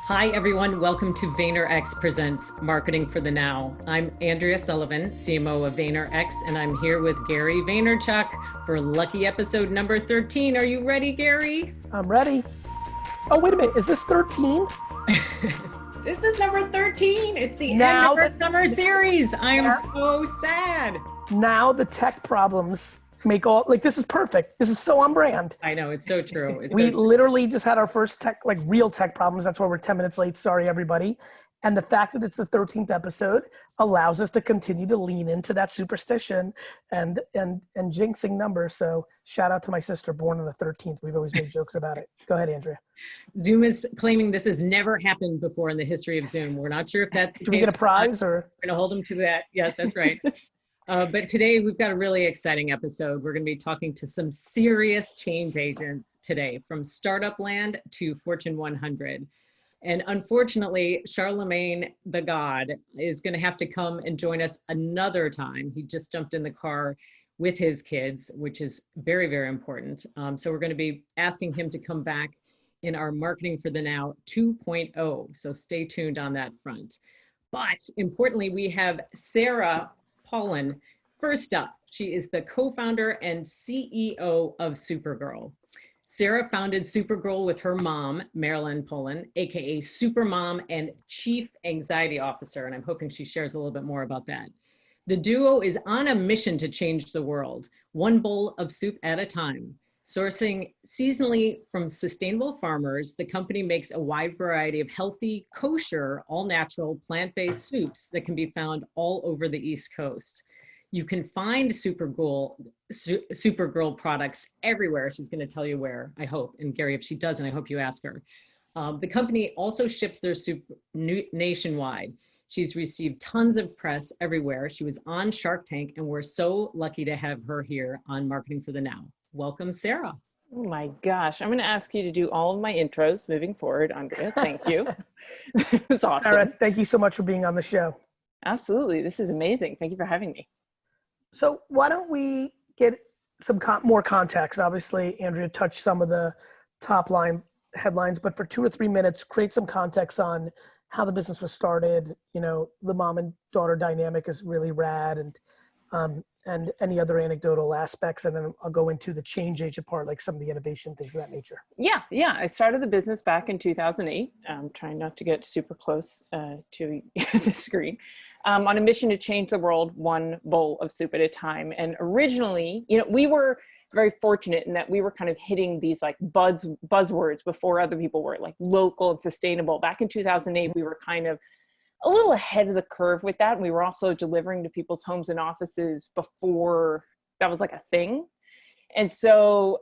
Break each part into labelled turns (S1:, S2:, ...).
S1: Hi, everyone. Welcome to VaynerX Presents Marketing for the Now. I'm Andrea Sullivan, CMO of VaynerX, and I'm here with Gary Vaynerchuk for lucky episode number 13. Are you ready, Gary?
S2: I'm ready. Oh, wait a minute. Is this 13?
S1: This is number 13. It's the end of our summer series. I am so sad.
S2: Now the tech problems make all, like, this is perfect. This is so on brand.
S1: I know, it's so true.
S2: We literally just had our first tech, like real tech problems. That's why we're 10 minutes late. Sorry, everybody. And the fact that it's the 13th episode allows us to continue to lean into that superstition and jinxing numbers. So shout out to my sister born on the 13th. We've always made jokes about it. Go ahead, Andrea.
S1: Zoom is claiming this has never happened before in the history of Zoom. We're not sure if that's
S2: Do we get a prize or?
S1: We're going to hold them to that. Yes, that's right. But today we've got a really exciting episode. We're going to be talking to some serious change agents today, from startup land to Fortune 100. And unfortunately, Charlemagne the God is going to have to come and join us another time. He just jumped in the car with his kids, which is very, very important. So we're going to be asking him to come back in our Marketing for the Now 2.0. So stay tuned on that front. But importantly, we have Sara Polin. First up, she is the co-founder and CEO of Soupergirl. Sara founded Soupergirl with her mom, Marilyn Polon, aka Supermom and Chief Anxiety Officer, and I'm hoping she shares a little bit more about that. The duo is on a mission to change the world, one bowl of soup at a time. Sourcing seasonally from sustainable farmers, the company makes a wide variety of healthy, kosher, all-natural, plant-based soups that can be found all over the East Coast. You can find Soupergirl products everywhere. She's going to tell you where, I hope. And Gary, if she doesn't, I hope you ask her. The company also ships their soup nationwide. She's received tons of press everywhere. She was on Shark Tank, and we're so lucky to have her here on Marketing for the Now. Welcome, Sara.
S3: Oh my gosh. I'm going to ask you to do all of my intros moving forward, Andrea. Thank you. It's awesome.
S2: Sara, thank you so much for being on the show.
S3: Absolutely. This is amazing. Thank you for having me.
S2: So why don't we get some more context? Obviously, Andrea touched some of the top line headlines, but for 2 or 3 minutes, create some context on how the business was started. You know, the mom and daughter dynamic is really rad, and any other anecdotal aspects, and then I'll go into the change agent part, like some of the innovation, things of that nature.
S3: Yeah. I started the business back in 2008. I'm trying not to get super close to the screen. On a mission to change the world, one bowl of soup at a time. And originally, you know, we were very fortunate in that we were kind of hitting these like buzzwords before other people were, like local and sustainable. Back in 2008, we were kind of a little ahead of the curve with that. And we were also delivering to people's homes and offices before that was like a thing. And so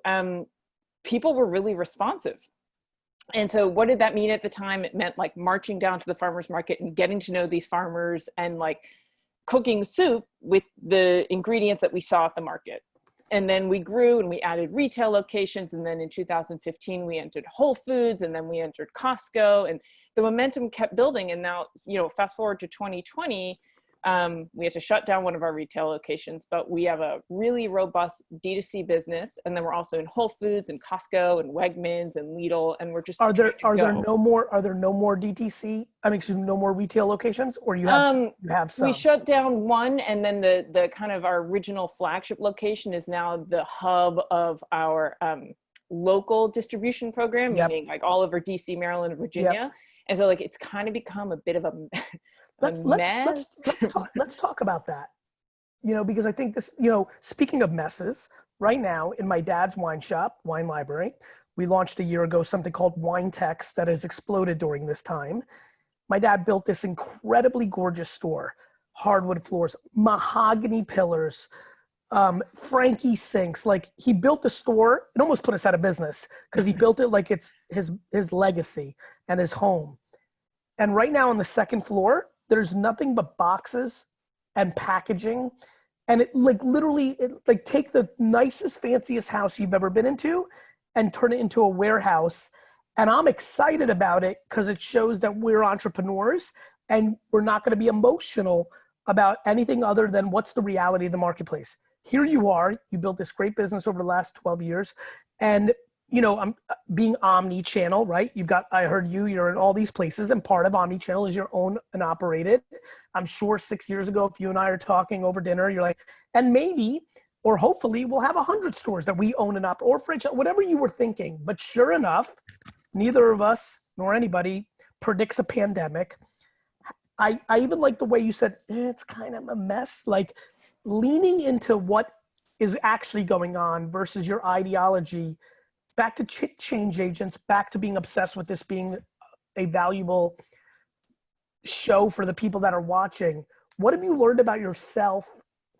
S3: people were really responsive. And so what did that mean at the time? It meant like marching down to the farmer's market and getting to know these farmers and like cooking soup with the ingredients that we saw at the market. And then we grew and we added retail locations. And then in 2015, we entered Whole Foods, and then we entered Costco, and the momentum kept building. And now, you know, fast forward to 2020, we had to shut down one of our retail locations, but we have a really robust D2C business. And then we're also in Whole Foods and Costco and Wegmans and Lidl. And we're just,
S2: are there no more DTC? I mean, excuse me, no more retail locations, or you have some?
S3: We shut down one, and then the kind of our original flagship location is now the hub of our local distribution program, meaning like all over DC, Maryland, and Virginia. Yep. And so like, it's kind of become a bit of a
S2: Let's talk about that, you know, because I think this, you know, speaking of messes, right now in my dad's wine shop, Wine Library, we launched a year ago something called Wine Text that has exploded during this time. My dad built this incredibly gorgeous store, hardwood floors, mahogany pillars, Frankie sinks. Like, he built the store, it almost put us out of business because he built it like it's his legacy and his home. And right now on the second floor, there's nothing but boxes and packaging. And it like literally, take the nicest, fanciest house you've ever been into and turn it into a warehouse. And I'm excited about it because it shows that we're entrepreneurs and we're not going to be emotional about anything other than what's the reality of the marketplace. Here you are, you built this great business over the last 12 years. And you know, I'm being omni-channel, right? I heard you're in all these places, and part of omni-channel is your own and operated. I'm sure 6 years ago, if you and I are talking over dinner, you're like, and maybe, or hopefully we'll have 100 stores that we own and operate, or franchise, whatever you were thinking. But sure enough, neither of us nor anybody predicts a pandemic. I even like the way you said, it's kind of a mess, like leaning into what is actually going on versus your ideology. Back to change agents, back to being obsessed with this being a valuable show for the people that are watching. What have you learned about yourself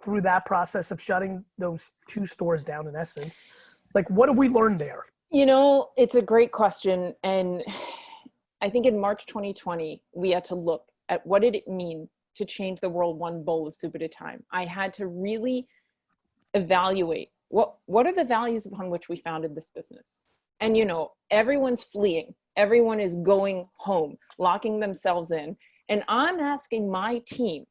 S2: through that process of shutting those 2 stores down, in essence? Like, what have we learned there?
S3: You know, it's a great question. And I think in March 2020, we had to look at what did it mean to change the world one bowl of soup at a time. I had to really evaluate what are the values upon which we founded this business. And, you know, everyone's fleeing. Everyone is going home, locking themselves in. And I'm asking my team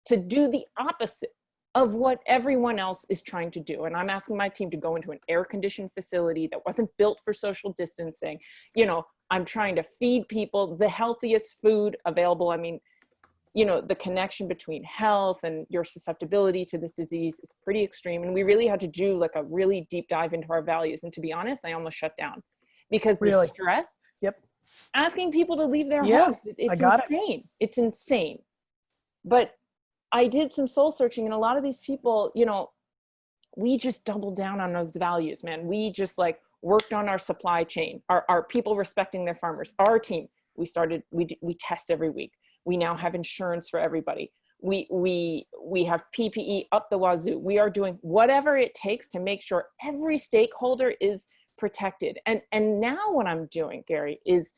S3: to do the opposite of what everyone else is trying to do. And I'm asking my team to go into an air-conditioned facility that wasn't built for social distancing. You know, I'm trying to feed people the healthiest food available. I mean, you know, the connection between health and your susceptibility to this disease is pretty extreme. And we really had to do like a really deep dive into our values. And to be honest, I almost shut down because the stress, asking people to leave their homes, it's insane. It's insane. But I did some soul searching, and a lot of these people, you know, we just doubled down on those values, man. We just like worked on our supply chain, our people respecting their farmers, our team. We test every week. We now have insurance for everybody. We have PPE up the wazoo. We are doing whatever it takes to make sure every stakeholder is protected. And now what I'm doing, Gary, is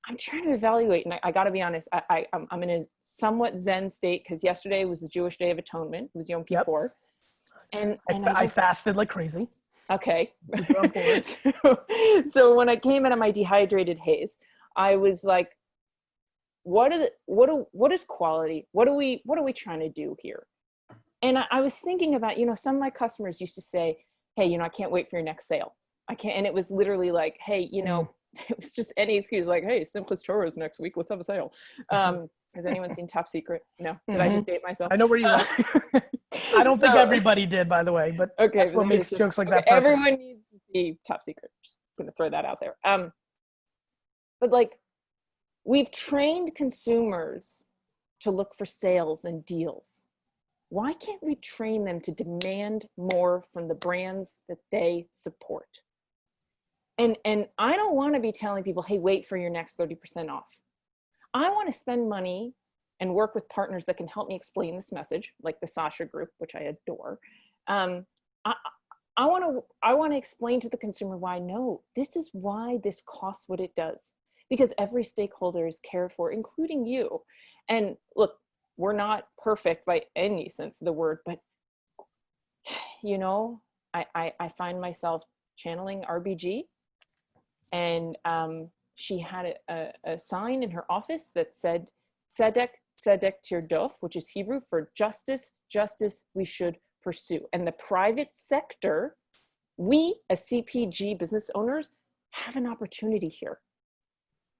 S3: I'm trying to evaluate, and I got to be honest, I'm in a somewhat Zen state because yesterday was the Jewish Day of Atonement. It was Yom Kippur. And
S2: I fasted like crazy.
S3: Okay. So when I came out of my dehydrated haze, I was like, what is quality? What are we trying to do here? And I was thinking about, you know, some of my customers used to say, hey, you know, I can't wait for your next sale. I can't. And it was literally like, hey, you know, it was just any excuse like, hey, Simplest Torah's next week. Let's have a sale. Has anyone seen Top Secret? No. Did I just date myself?
S2: I know where you are. I don't think everybody did, by the way, but that's what makes jokes like that.
S3: Everyone needs to see Top Secret. Just going to throw that out there. But like, we've trained consumers to look for sales and deals. Why can't we train them to demand more from the brands that they support? And I don't want to be telling people, hey, wait for your next 30% off. I want to spend money and work with partners that can help me explain this message, like the Sasha Group, which I adore. I want to explain to the consumer why, no, this is why this costs what it does. Because every stakeholder is cared for, including you. And look, we're not perfect by any sense of the word, but you know, I find myself channeling RBG, and she had a sign in her office that said, Tzedek, Tzedek Tirdof, which is Hebrew for justice, justice we should pursue. And the private sector, we as CPG business owners have an opportunity here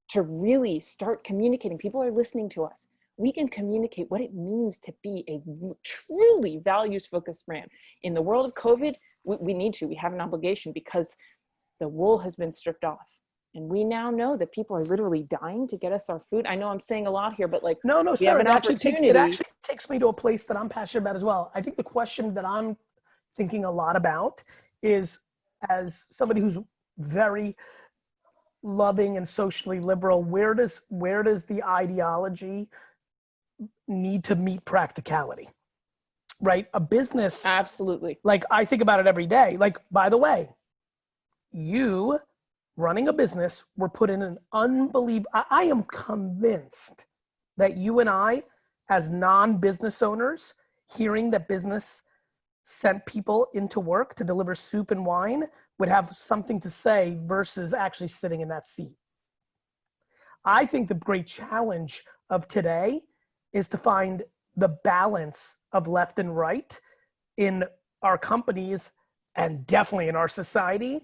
S3: to really start communicating. People are listening to us. We can communicate what it means to be a truly values-focused brand. In the world of COVID, we have an obligation because the wool has been stripped off. And we now know that people are literally dying to get us our food. I know I'm saying a lot here, but like,
S2: no, Sarah, it actually takes me to a place that I'm passionate about as well. I think the question that I'm thinking a lot about is, as somebody who's very loving and socially liberal, where does the ideology need to meet practicality? Right? A business.
S3: Absolutely.
S2: Like, I think about it every day. Like, by the way, you running a business were put in an unbelievable, I am convinced that you and I, as non-business owners, hearing that business sent people into work to deliver soup and wine, would have something to say versus actually sitting in that seat. I think the great challenge of today is to find the balance of left and right in our companies, and definitely in our society,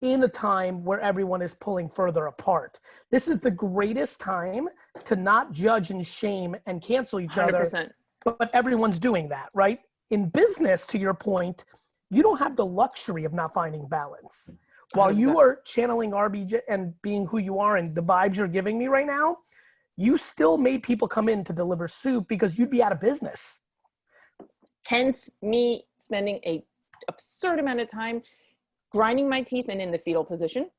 S2: in a time where everyone is pulling further apart. This is the greatest time to not judge and shame and cancel each
S3: 100%.
S2: other, but everyone's doing that, right? In business, to your point, you don't have the luxury of not finding balance. While
S3: 100%.
S2: you are channeling RBJ and being who you are and the vibes you're giving me right now, you still made people come in to deliver soup because you'd be out of business.
S3: Hence me spending a absurd amount of time grinding my teeth and in the fetal position.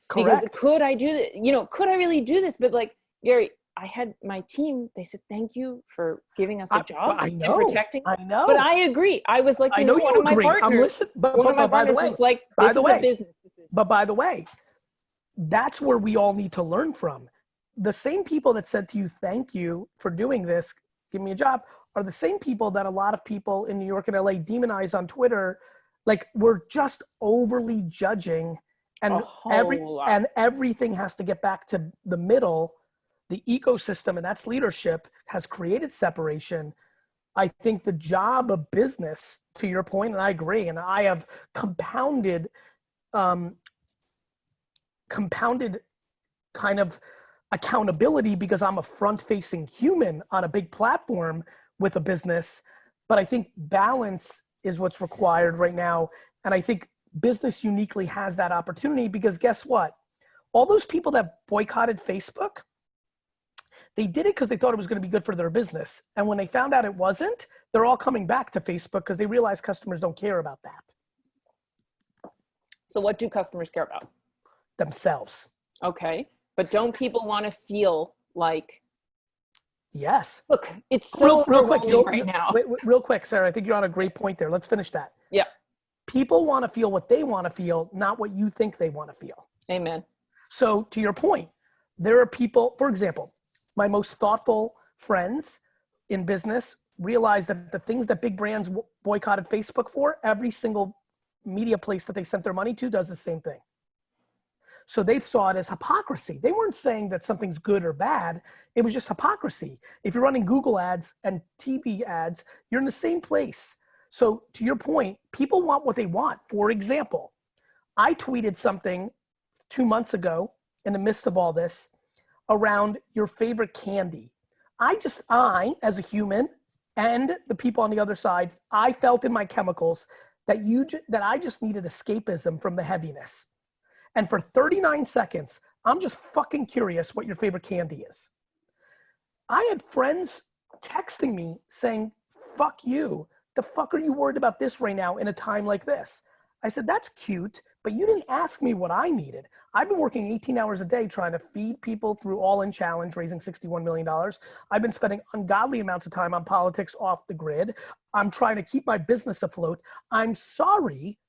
S2: Correct.
S3: Because could I do this? You know, could I really do this? But like, Gary, I had my team, they said, thank you for giving us a job and protecting.
S2: I know.
S3: But I agree. I was like,
S2: I know
S3: one
S2: you
S3: of my
S2: agree.
S3: partners,
S2: I'm listening. But by the way,
S3: was like, this is a business decision.
S2: But by the way, that's where we all need to learn from. The same people that said to you, thank you for doing this, give me a job, are the same people that a lot of people in New York and LA demonize on Twitter. Like, we're just overly judging, and everything has to get back to the middle. The ecosystem, and that's leadership, has created separation. I think the job of business, to your point, and I agree, and I have compounded kind of accountability because I'm a front-facing human on a big platform with a business. But I think balance is what's required right now. And I think business uniquely has that opportunity because guess what? All those people that boycotted Facebook, they did it because they thought it was going to be good for their business. And when they found out it wasn't, they're all coming back to Facebook because they realize customers don't care about that.
S3: So what do customers care about?
S2: Themselves.
S3: Okay. But don't people want to feel like,
S2: yes.
S3: Look, it's so
S2: real quick
S3: right now.
S2: Wait, real quick, Sarah, I think you're on a great point there. Let's finish that.
S3: Yeah.
S2: People want to feel what they want to feel, not what you think they want to feel.
S3: Amen.
S2: So to your point, there are people, for example, my most thoughtful friends in business realize that the things that big brands boycotted Facebook for, every single media place that they sent their money to does the same thing. So they saw it as hypocrisy. They weren't saying that something's good or bad. It was just hypocrisy. If you're running Google ads and TV ads, you're in the same place. So to your point, people want what they want. For example, I tweeted something 2 months ago in the midst of all this around your favorite candy. I, as a human and the people on the other side, I felt in my chemicals that I just needed escapism from the heaviness. And for 39 seconds, I'm just fucking curious what your favorite candy is. I had friends texting me saying, fuck you. The fuck are you worried about this right now in a time like this? I said, that's cute, but you didn't ask me what I needed. I've been working 18 hours a day trying to feed people through All In Challenge, raising $61 million. I've been spending ungodly amounts of time on politics off the grid. I'm trying to keep my business afloat. I'm sorry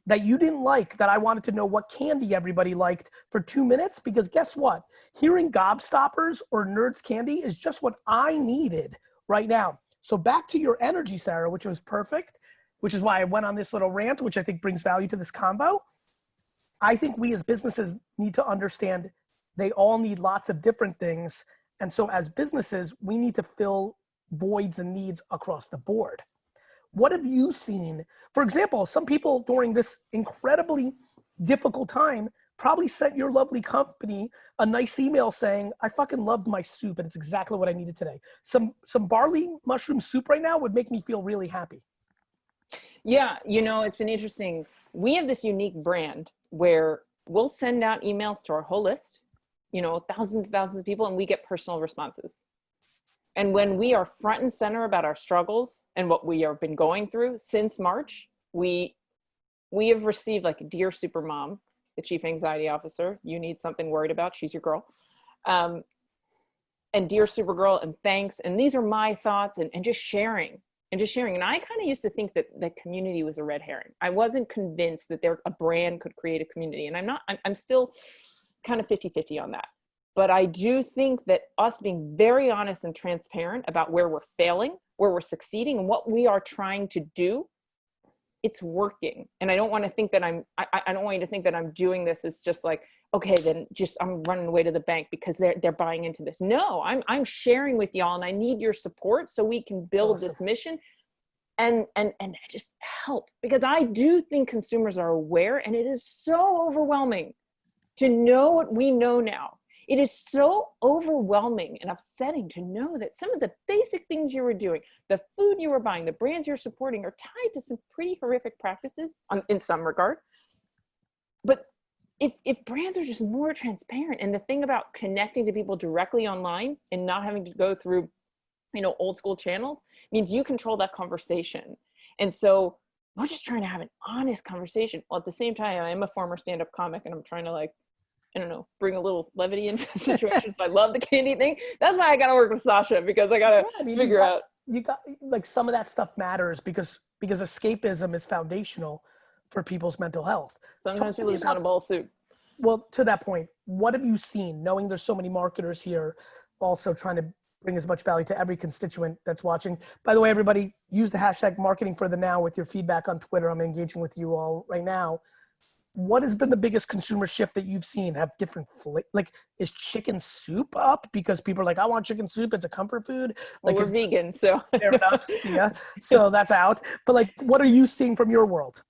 S2: that you didn't like that I wanted to know what candy everybody liked for 2 minutes, because guess what? Hearing Gobstoppers or Nerds Candy is just what I needed right now. So back to your energy, Sarah, which was perfect, which is why I went on this little rant, which I think brings value to this combo. I think we as businesses need to understand they all need lots of different things. And so as businesses, we need to fill voids and needs across the board. What have you seen? For example, some people during this incredibly difficult time probably sent your lovely company a nice email saying, I fucking loved my soup and it's exactly what I needed today. Some barley mushroom soup right now would make me feel really happy.
S3: Yeah, you know, it's been interesting. We have this unique brand where we'll send out emails to our whole list, you know, thousands and thousands of people, and we get personal responses. And when we are front and center about our struggles and what we have been going through since March, we have received like, Dear Supermom, the chief anxiety officer, you need something worried about, she's your girl. And Dear Supergirl, and thanks. And these are my thoughts, and just sharing. And I kind of used to think that the community was a red herring. I wasn't convinced that a brand could create a community. And I'm still kind of 50-50 on that. But I do think that us being very honest and transparent about where we're failing, where we're succeeding, and what we are trying to do, it's working. And I don't want to think that I don't want you to think that I'm doing this as just like, okay, then just I'm running away to the bank because they're buying into this. No, I'm sharing with y'all, and I need your support so we can build this mission. and just help, because I do think consumers are aware, and it is so overwhelming to know what we know now. It is so overwhelming and upsetting to know that some of the basic things you were doing, the food you were buying, the brands you're supporting are tied to some pretty horrific practices in some regard. But if brands are just more transparent, and the thing about connecting to people directly online and not having to go through, old school channels, means you control that conversation. And so we're just trying to have an honest conversation. Well, at the same time, I am a former stand-up comic, and I'm trying to bring a little levity into situations. I love the candy thing. That's why I got to work with Sasha, because I got to figure out.
S2: You got some of that stuff matters because escapism is foundational for people's mental health.
S3: Sometimes people just want a bowl of soup.
S2: Well, to that point, what have you seen, knowing there's so many marketers here also trying to bring as much value to every constituent that's watching? By the way, everybody, use the hashtag #marketingforthenow with your feedback on Twitter. I'm engaging with you all right now. What has been the biggest consumer shift that you've seen? Have different is chicken soup up because people are like, I want chicken soup, it's a comfort food?
S3: Well, we're vegan, so
S2: fair enough. Yeah, so that's out. But what are you seeing from your world?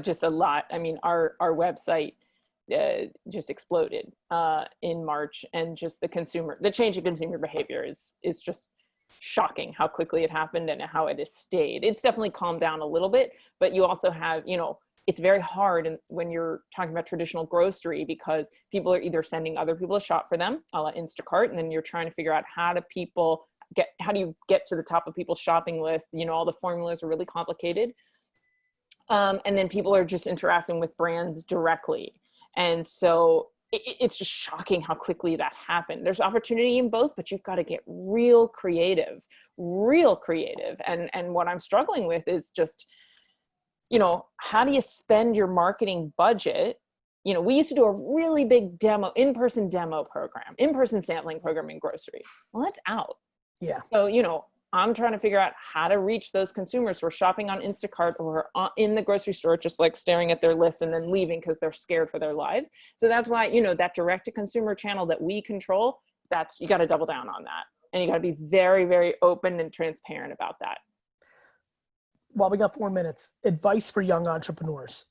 S3: Just a lot. I mean, our website just exploded in March, and just the change in consumer behavior is just shocking how quickly it happened and how it has stayed. It's definitely calmed down a little bit, but you also have, it's very hard when you're talking about traditional grocery, because people are either sending other people to shop for them, a la Instacart, and then you're trying to figure out how do you get to the top of people's shopping list? All the formulas are really complicated. And then people are just interacting with brands directly. And so it's just shocking how quickly that happened. There's opportunity in both, but you've got to get real creative. And what I'm struggling with is just, how do you spend your marketing budget? We used to do a really big in-person demo program, in-person sampling program in grocery. Well, that's out.
S2: Yeah.
S3: So, I'm trying to figure out how to reach those consumers who are shopping on Instacart or in the grocery store, just staring at their list and then leaving because they're scared for their lives. So that's why, that direct to consumer channel that we control, you got to double down on that. And you got to be very, very open and transparent about that.
S2: Well, we got 4 minutes. Advice for young entrepreneurs.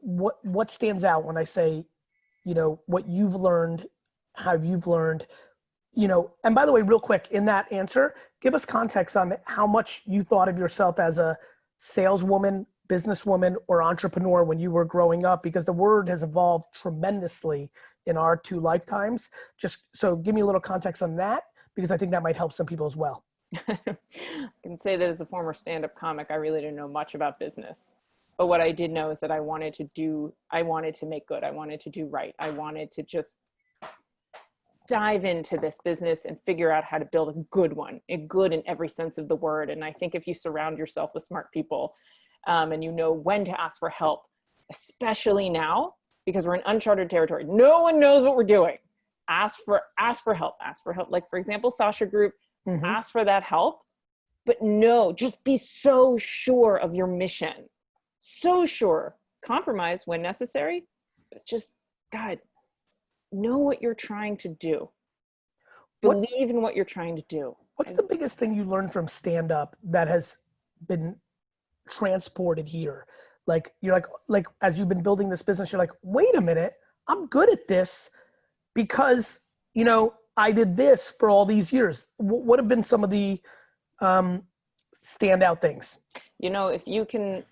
S2: What stands out when I say, what you've learned, how you've learned, and by the way, real quick, in that answer, give us context on how much you thought of yourself as a saleswoman, businesswoman, or entrepreneur when you were growing up, because the word has evolved tremendously in our 2 lifetimes. Just so give me a little context on that, because I think that might help some people as well.
S3: I can say that as a former stand-up comic, I really didn't know much about business. But what I did know is that I wanted to make good. I wanted to do right. I wanted to just dive into this business and figure out how to build a good one, a good in every sense of the word. And I think if you surround yourself with smart people, and you know when to ask for help, especially now, because we're in uncharted territory, no one knows what we're doing. Ask for help. Like, for example, Sasha Group, ask for that help, but no, just be so sure of your mission. So sure. Compromise when necessary, but just, God, know what you're trying to do. Believe in what you're trying to do.
S2: What's the biggest thing you learned from stand-up that has been transported here? You're like, as you've been building this business, you're like, wait a minute, I'm good at this because, I did this for all these years. What have been some of the standout things?
S3: If you can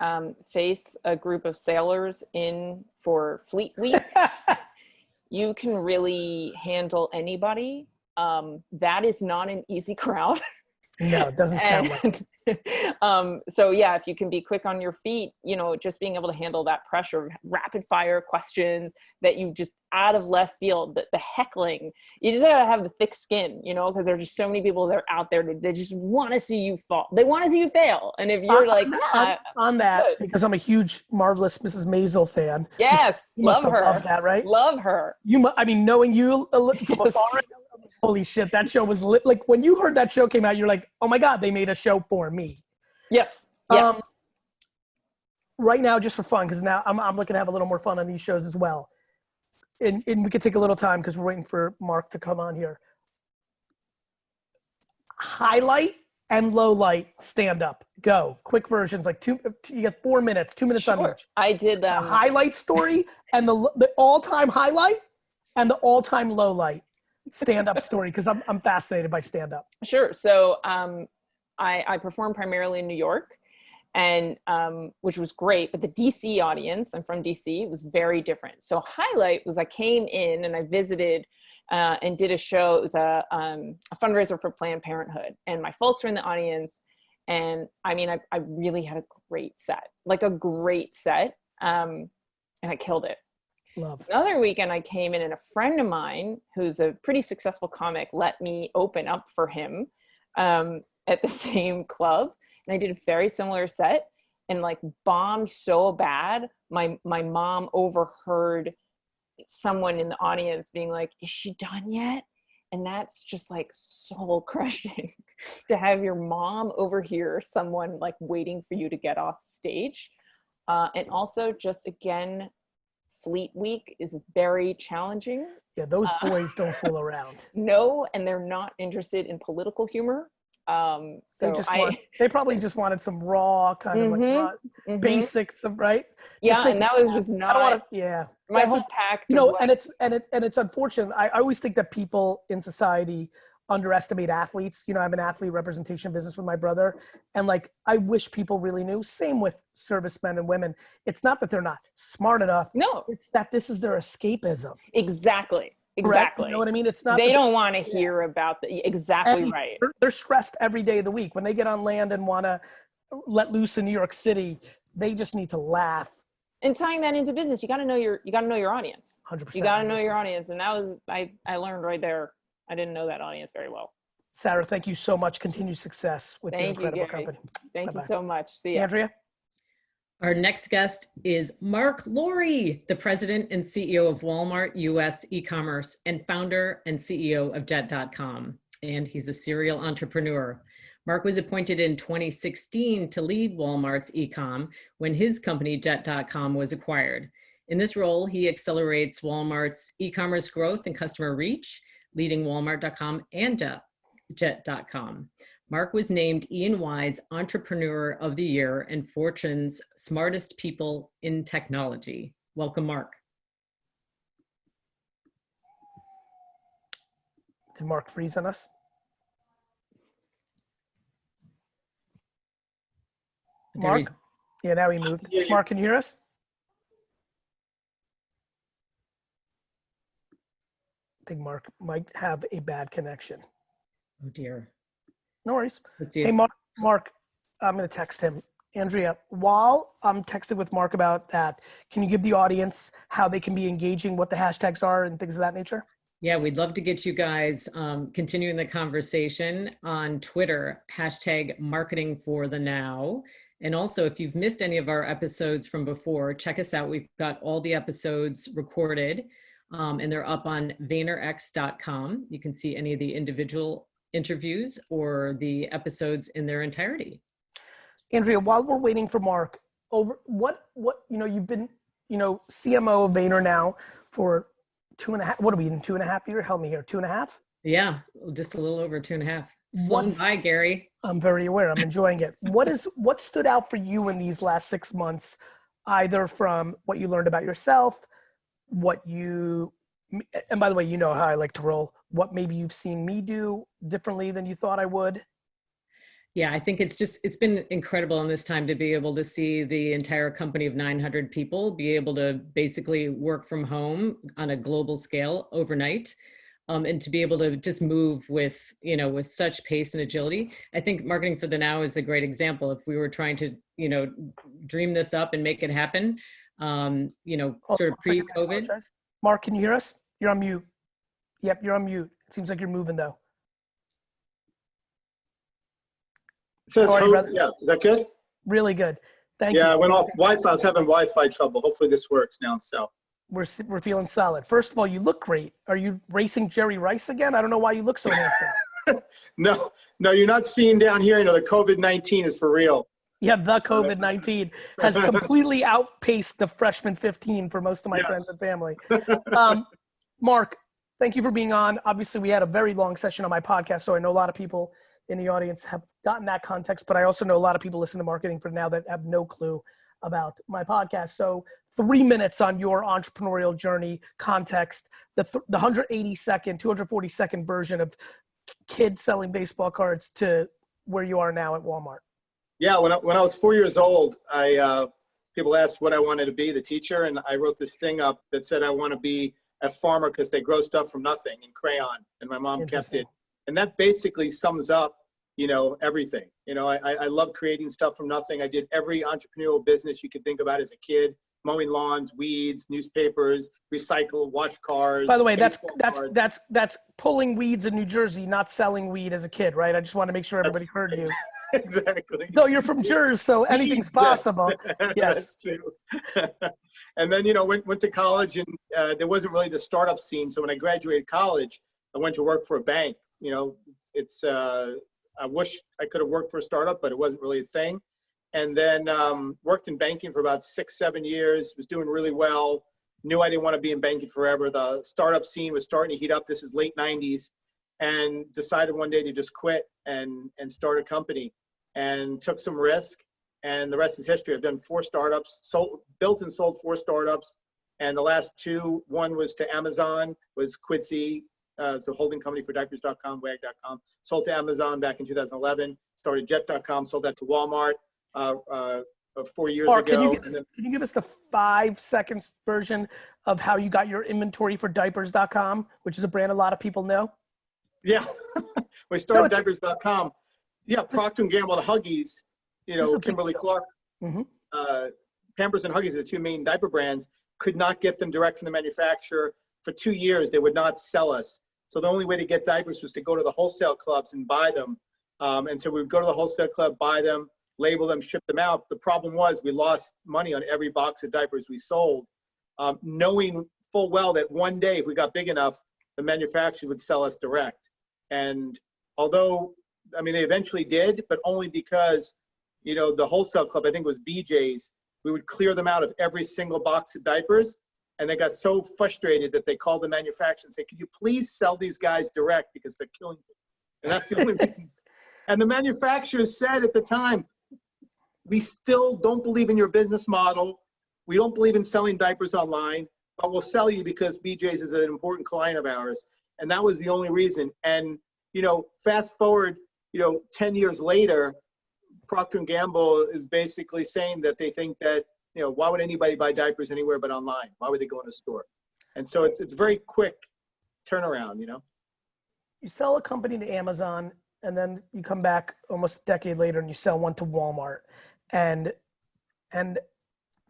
S3: face a group of sailors in for Fleet Week, you can really handle anybody. That is not an easy crowd.
S2: No, it doesn't sound like it.
S3: So yeah, if you can be quick on your feet, just being able to handle that pressure, rapid fire questions that you just out of left field, the heckling, you just gotta have the thick skin, because there's just so many people that are out there that they just want to see you fall. They want to see you fail. And if you're
S2: on that, because I'm a huge Marvelous Mrs. Maisel fan.
S3: Yes.
S2: You must have loved that, right?
S3: Love her.
S2: Knowing you from afar, holy shit, that show was lit. Like when you heard that show came out, you're like, oh my God, they made a show for me.
S3: Yes.
S2: Right now, just for fun, because now I'm looking to have a little more fun on these shows as well. And we could take a little time because we're waiting for Marc to come on here. Highlight and low light stand up. Go. Quick versions, like you get 4 minutes, 2 minutes on each.
S3: I did
S2: The highlight story and the all-time highlight and the all-time low light stand up story, because I'm fascinated by stand up.
S3: Sure. So I perform primarily in New York, and which was great, but the DC audience, I'm from DC, it was very different. So highlight was I came in and I visited and did a show. It was a fundraiser for Planned Parenthood, and my folks were in the audience. And I mean, I really had a great set, like a great set. And I killed it.
S2: Love.
S3: Another weekend I came in and a friend of mine who's a pretty successful comic let me open up for him at the same club. And I did a very similar set and like bombed so bad. My mom overheard someone in the audience being like, "Is she done yet?" And that's just like soul crushing to have your mom overhear someone like waiting for you to get off stage. And also just again, Fleet Week is very challenging.
S2: Yeah, those boys don't fool around.
S3: No, and they're not interested in political humor. So
S2: they probably just wanted some raw kind of like basics of, right?
S3: Yeah, and that was just not.
S2: I don't want to. Yeah,
S3: my whole pack.
S2: You know, and it's unfortunate. I always think that people in society underestimate athletes. You know, I have an athlete representation business with my brother, and like I wish people really knew. Same with servicemen and women. It's not that they're not smart enough.
S3: No,
S2: it's that this is their escapism.
S3: Exactly.
S2: Exactly. You know what I mean? It's not.
S3: They don't want to hear about the exactly right.
S2: They're stressed every day of the week. When they get on land and want to let loose in New York City, they just need to laugh.
S3: And tying that into business, you got to know your audience.
S2: 100%.
S3: You got to know your audience, and that was I learned right there. I didn't know that audience very well.
S2: Sara, thank you so much. Continued success with your incredible company.
S3: Thank you so much. See ya.
S2: Andrea?
S1: Our next guest is Marc Laurie, the president and CEO of Walmart US eCommerce and founder and CEO of Jet.com. And he's a serial entrepreneur. Marc was appointed in 2016 to lead Walmart's eCom when his company Jet.com was acquired. In this role, he accelerates Walmart's e-commerce growth and customer reach, leading Walmart.com and Jet.com. Marc was named E&Y's Entrepreneur of the Year and Fortune's Smartest People in Technology. Welcome, Marc.
S2: Did Marc freeze on us? Marc? Yeah, now he moved. Marc, can you hear us? I think Marc might have a bad connection.
S1: Oh dear.
S2: No worries. Hey, Marc, I'm going to text him. Andrea, while I'm texting with Marc about that, can you give the audience how they can be engaging, what the hashtags are and things of that nature?
S1: Yeah, we'd love to get you guys continuing the conversation on Twitter, hashtag marketing for the now. And also, if you've missed any of our episodes from before, check us out. We've got all the episodes recorded and they're up on VaynerX.com. You can see any of the individual interviews or the episodes in their entirety.
S2: Andrea, while we're waiting for Marc, you've been, CMO of Vayner now for 2.5, what are we in 2.5 years? Help me here, 2.5?
S1: Yeah, just a little over 2.5. It's flown by, Gary. I'm
S2: very aware. I'm enjoying it. What stood out for you in these last 6 months, either from what you learned about yourself, and by the way, you know how I like to roll, what maybe you've seen me do differently than you thought I would?
S1: Yeah, I think it's been incredible in this time to be able to see the entire company of 900 people be able to basically work from home on a global scale overnight. And to be able to just move with such pace and agility. I think marketing for the now is a great example. If we were trying to, dream this up and make it happen, sort of pre-COVID.
S2: Marc, can you hear us? You're on mute. Yep, you're on mute. It seems like you're moving though.
S4: So yeah, is that good?
S2: Really good. Thank you.
S4: Yeah, I went off Wi-Fi. I was having Wi-Fi trouble. Hopefully this works now. So
S2: we're feeling solid. First of all, you look great. Are you racing Jerry Rice again? I don't know why you look so handsome.
S4: No, you're not seeing down here. The COVID-19 is for real.
S2: Yeah, the COVID-19 has completely outpaced the freshman 15 for most of my friends and family. Marc, thank you for being on. Obviously, we had a very long session on my podcast, so I know a lot of people in the audience have gotten that context, but I also know a lot of people listen to Marketing for Now that have no clue about my podcast. So 3 minutes on your entrepreneurial journey, context, the 180-second, 240-second version of kids selling baseball cards to where you are now at Walmart.
S4: Yeah, when I was 4 years old, people asked what I wanted to be, the teacher, and I wrote this thing up that said I want to be a farmer because they grow stuff from nothing in crayon, and my mom kept it. And that basically sums up, everything. I love creating stuff from nothing. I did every entrepreneurial business you could think about as a kid: mowing lawns, weeds, newspapers, recycle, wash cars.
S2: By the way, that's pulling weeds in New Jersey, not selling weed as a kid, right? I just want to make sure everybody heard you.
S4: Exactly.
S2: Though you're from Jersey, so anything's possible. Yes.
S4: That's true. And then, went to college, and there wasn't really the startup scene. So when I graduated college, I went to work for a bank. I wish I could have worked for a startup, but it wasn't really a thing. And then worked in banking for about 6-7 years, was doing really well. Knew I didn't want to be in banking forever. The startup scene was starting to heat up. This is late 90s. And decided one day to just quit and start a company, and took some risk, and the rest is history. I've done 4 startups, built and sold 4 startups, and the last 2, one was to Amazon, was Quidsi, it's a holding company for diapers.com, wag.com, sold to Amazon back in 2011, started jet.com, sold that to Walmart 4 years
S2: Marc,
S4: ago.
S2: Can you give us the 5 seconds version of how you got your inventory for diapers.com, which is a brand a lot of people know?
S4: Yeah, we started diapers.com. Yeah, Procter & Gamble, the Huggies, Kimberly-Clark, Pampers and Huggies are the 2 main diaper brands, could not get them direct from the manufacturer. For 2 years, they would not sell us. So the only way to get diapers was to go to the wholesale clubs and buy them. And so we would go to the wholesale club, buy them, label them, ship them out. The problem was we lost money on every box of diapers we sold, knowing full well that one day, if we got big enough, the manufacturer would sell us direct. And although, they eventually did, but only because, the wholesale club, I think it was BJ's, we would clear them out of every single box of diapers. And they got so frustrated that they called the manufacturer and said, "Could you please sell these guys direct because they're killing me?" And that's the only reason. And the manufacturers said at the time, "We still don't believe in your business model. We don't believe in selling diapers online, but we'll sell you because BJ's is an important client of ours." And that was the only reason. And, fast forward, 10 years later, Procter & Gamble is basically saying that they think that, why would anybody buy diapers anywhere but online? Why would they go in a store? And so it's very quick turnaround,
S2: You sell a company to Amazon, and then you come back almost a decade later and you sell one to Walmart. And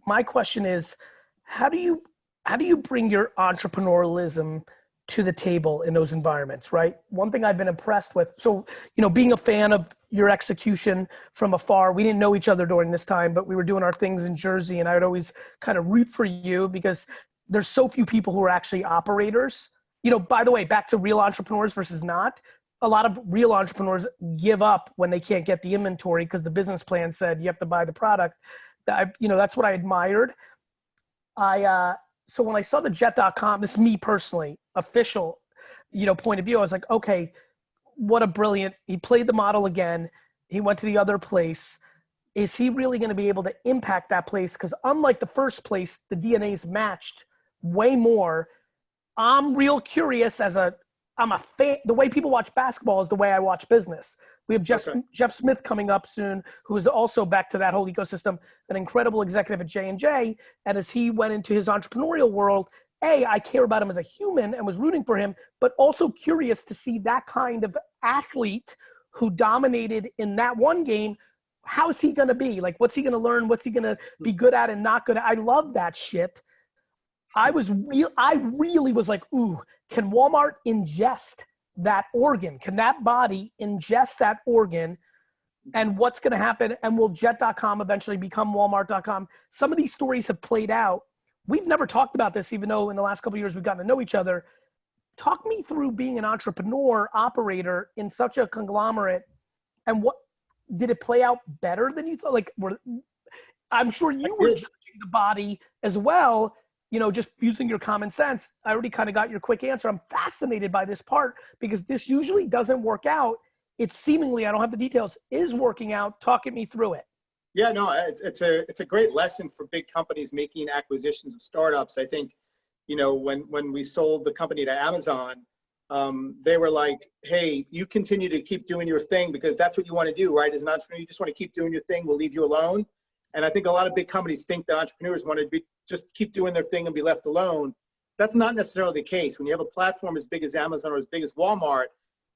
S2: my question is, how do you bring your entrepreneurialism to the table in those environments, right? One thing I've been impressed with, so, being a fan of your execution from afar, we didn't know each other during this time, but we were doing our things in Jersey, and I would always kind of root for you because there's so few people who are actually operators. By the way, back to real entrepreneurs versus not, a lot of real entrepreneurs give up when they can't get the inventory because the business plan said you have to buy the product. That's what I admired. So when I saw the jet.com, this is me personally, official, point of view, I was like, okay, what a brilliant, he played the model again. He went to the other place. Is he really going to be able to impact that place? Because unlike the first place, the DNA's matched way more. I'm real curious I'm a fan. The way people watch basketball is the way I watch business. We have Jeff Smith coming up soon, who is also back to that whole ecosystem, an incredible executive at J&J. And as he went into his entrepreneurial world, I care about him as a human and was rooting for him, but also curious to see that kind of athlete who dominated in that one game. How's he going to be? Like, what's he going to learn? What's he going to be good at and not good at? I love that shit. I really was like, ooh, can Walmart ingest that organ? Can that body ingest that organ? And what's going to happen? And will jet.com eventually become walmart.com? Some of these stories have played out. We've never talked about this, even though in the last couple of years we've gotten to know each other. Talk me through being an entrepreneur, operator in such a conglomerate, and what did it play out better than you thought? Like, I'm sure you were judging the body as well. Just using your common sense. I already kind of got your quick answer. I'm fascinated by this part because this usually doesn't work out it seemingly, I don't have the details, is working out. Talking me through it.
S4: Yeah, no, it's a great lesson for big companies making acquisitions of startups. I think, when we sold the company to Amazon, they were like, hey, you continue to keep doing your thing because that's what you want to do, right? As an entrepreneur, you just want to keep doing your thing. We'll leave you alone. And I think a lot of big companies think that entrepreneurs want to just keep doing their thing and be left alone. That's not necessarily the case. When you have a platform as big as Amazon or as big as Walmart,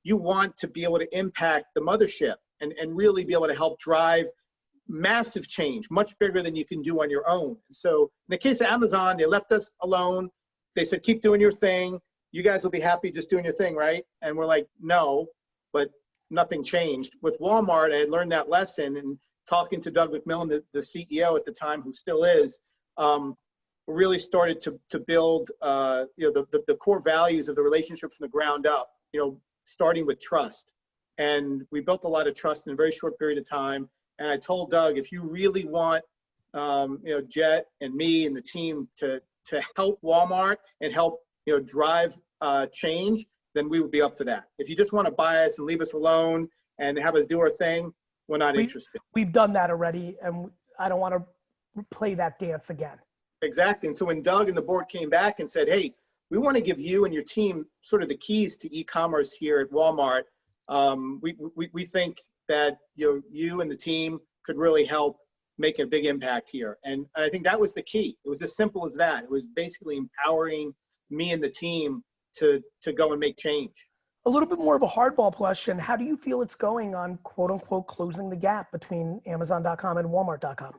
S4: you want to be able to impact the mothership and really be able to help drive massive change, much bigger than you can do on your own. So in the case of Amazon, they left us alone. They said, keep doing your thing. You guys will be happy just doing your thing, right? And we're like, no, but nothing changed. With Walmart, I had learned that lesson, and talking to Doug McMillon, the CEO at the time, who still is, really started to build the core values of the relationship from the ground up, starting with trust. And we built a lot of trust in a very short period of time. And I told Doug, if you really want Jet and me and the team to help Walmart and help drive change, then we would be up for that. If you just want to buy us and leave us alone and have us do our thing, we're not interested.
S2: We've done that already, and I don't want to play that dance again.
S4: Exactly. And so when Doug and the board came back and said, hey, we want to give you and your team sort of the keys to e-commerce here at Walmart, we think that you and the team could really help make a big impact here. And I think that was the key. It was as simple as that. It was basically empowering me and the team to go and make change.
S2: A little bit more of a hardball question. How do you feel it's going on, quote unquote, closing the gap between Amazon.com and Walmart.com?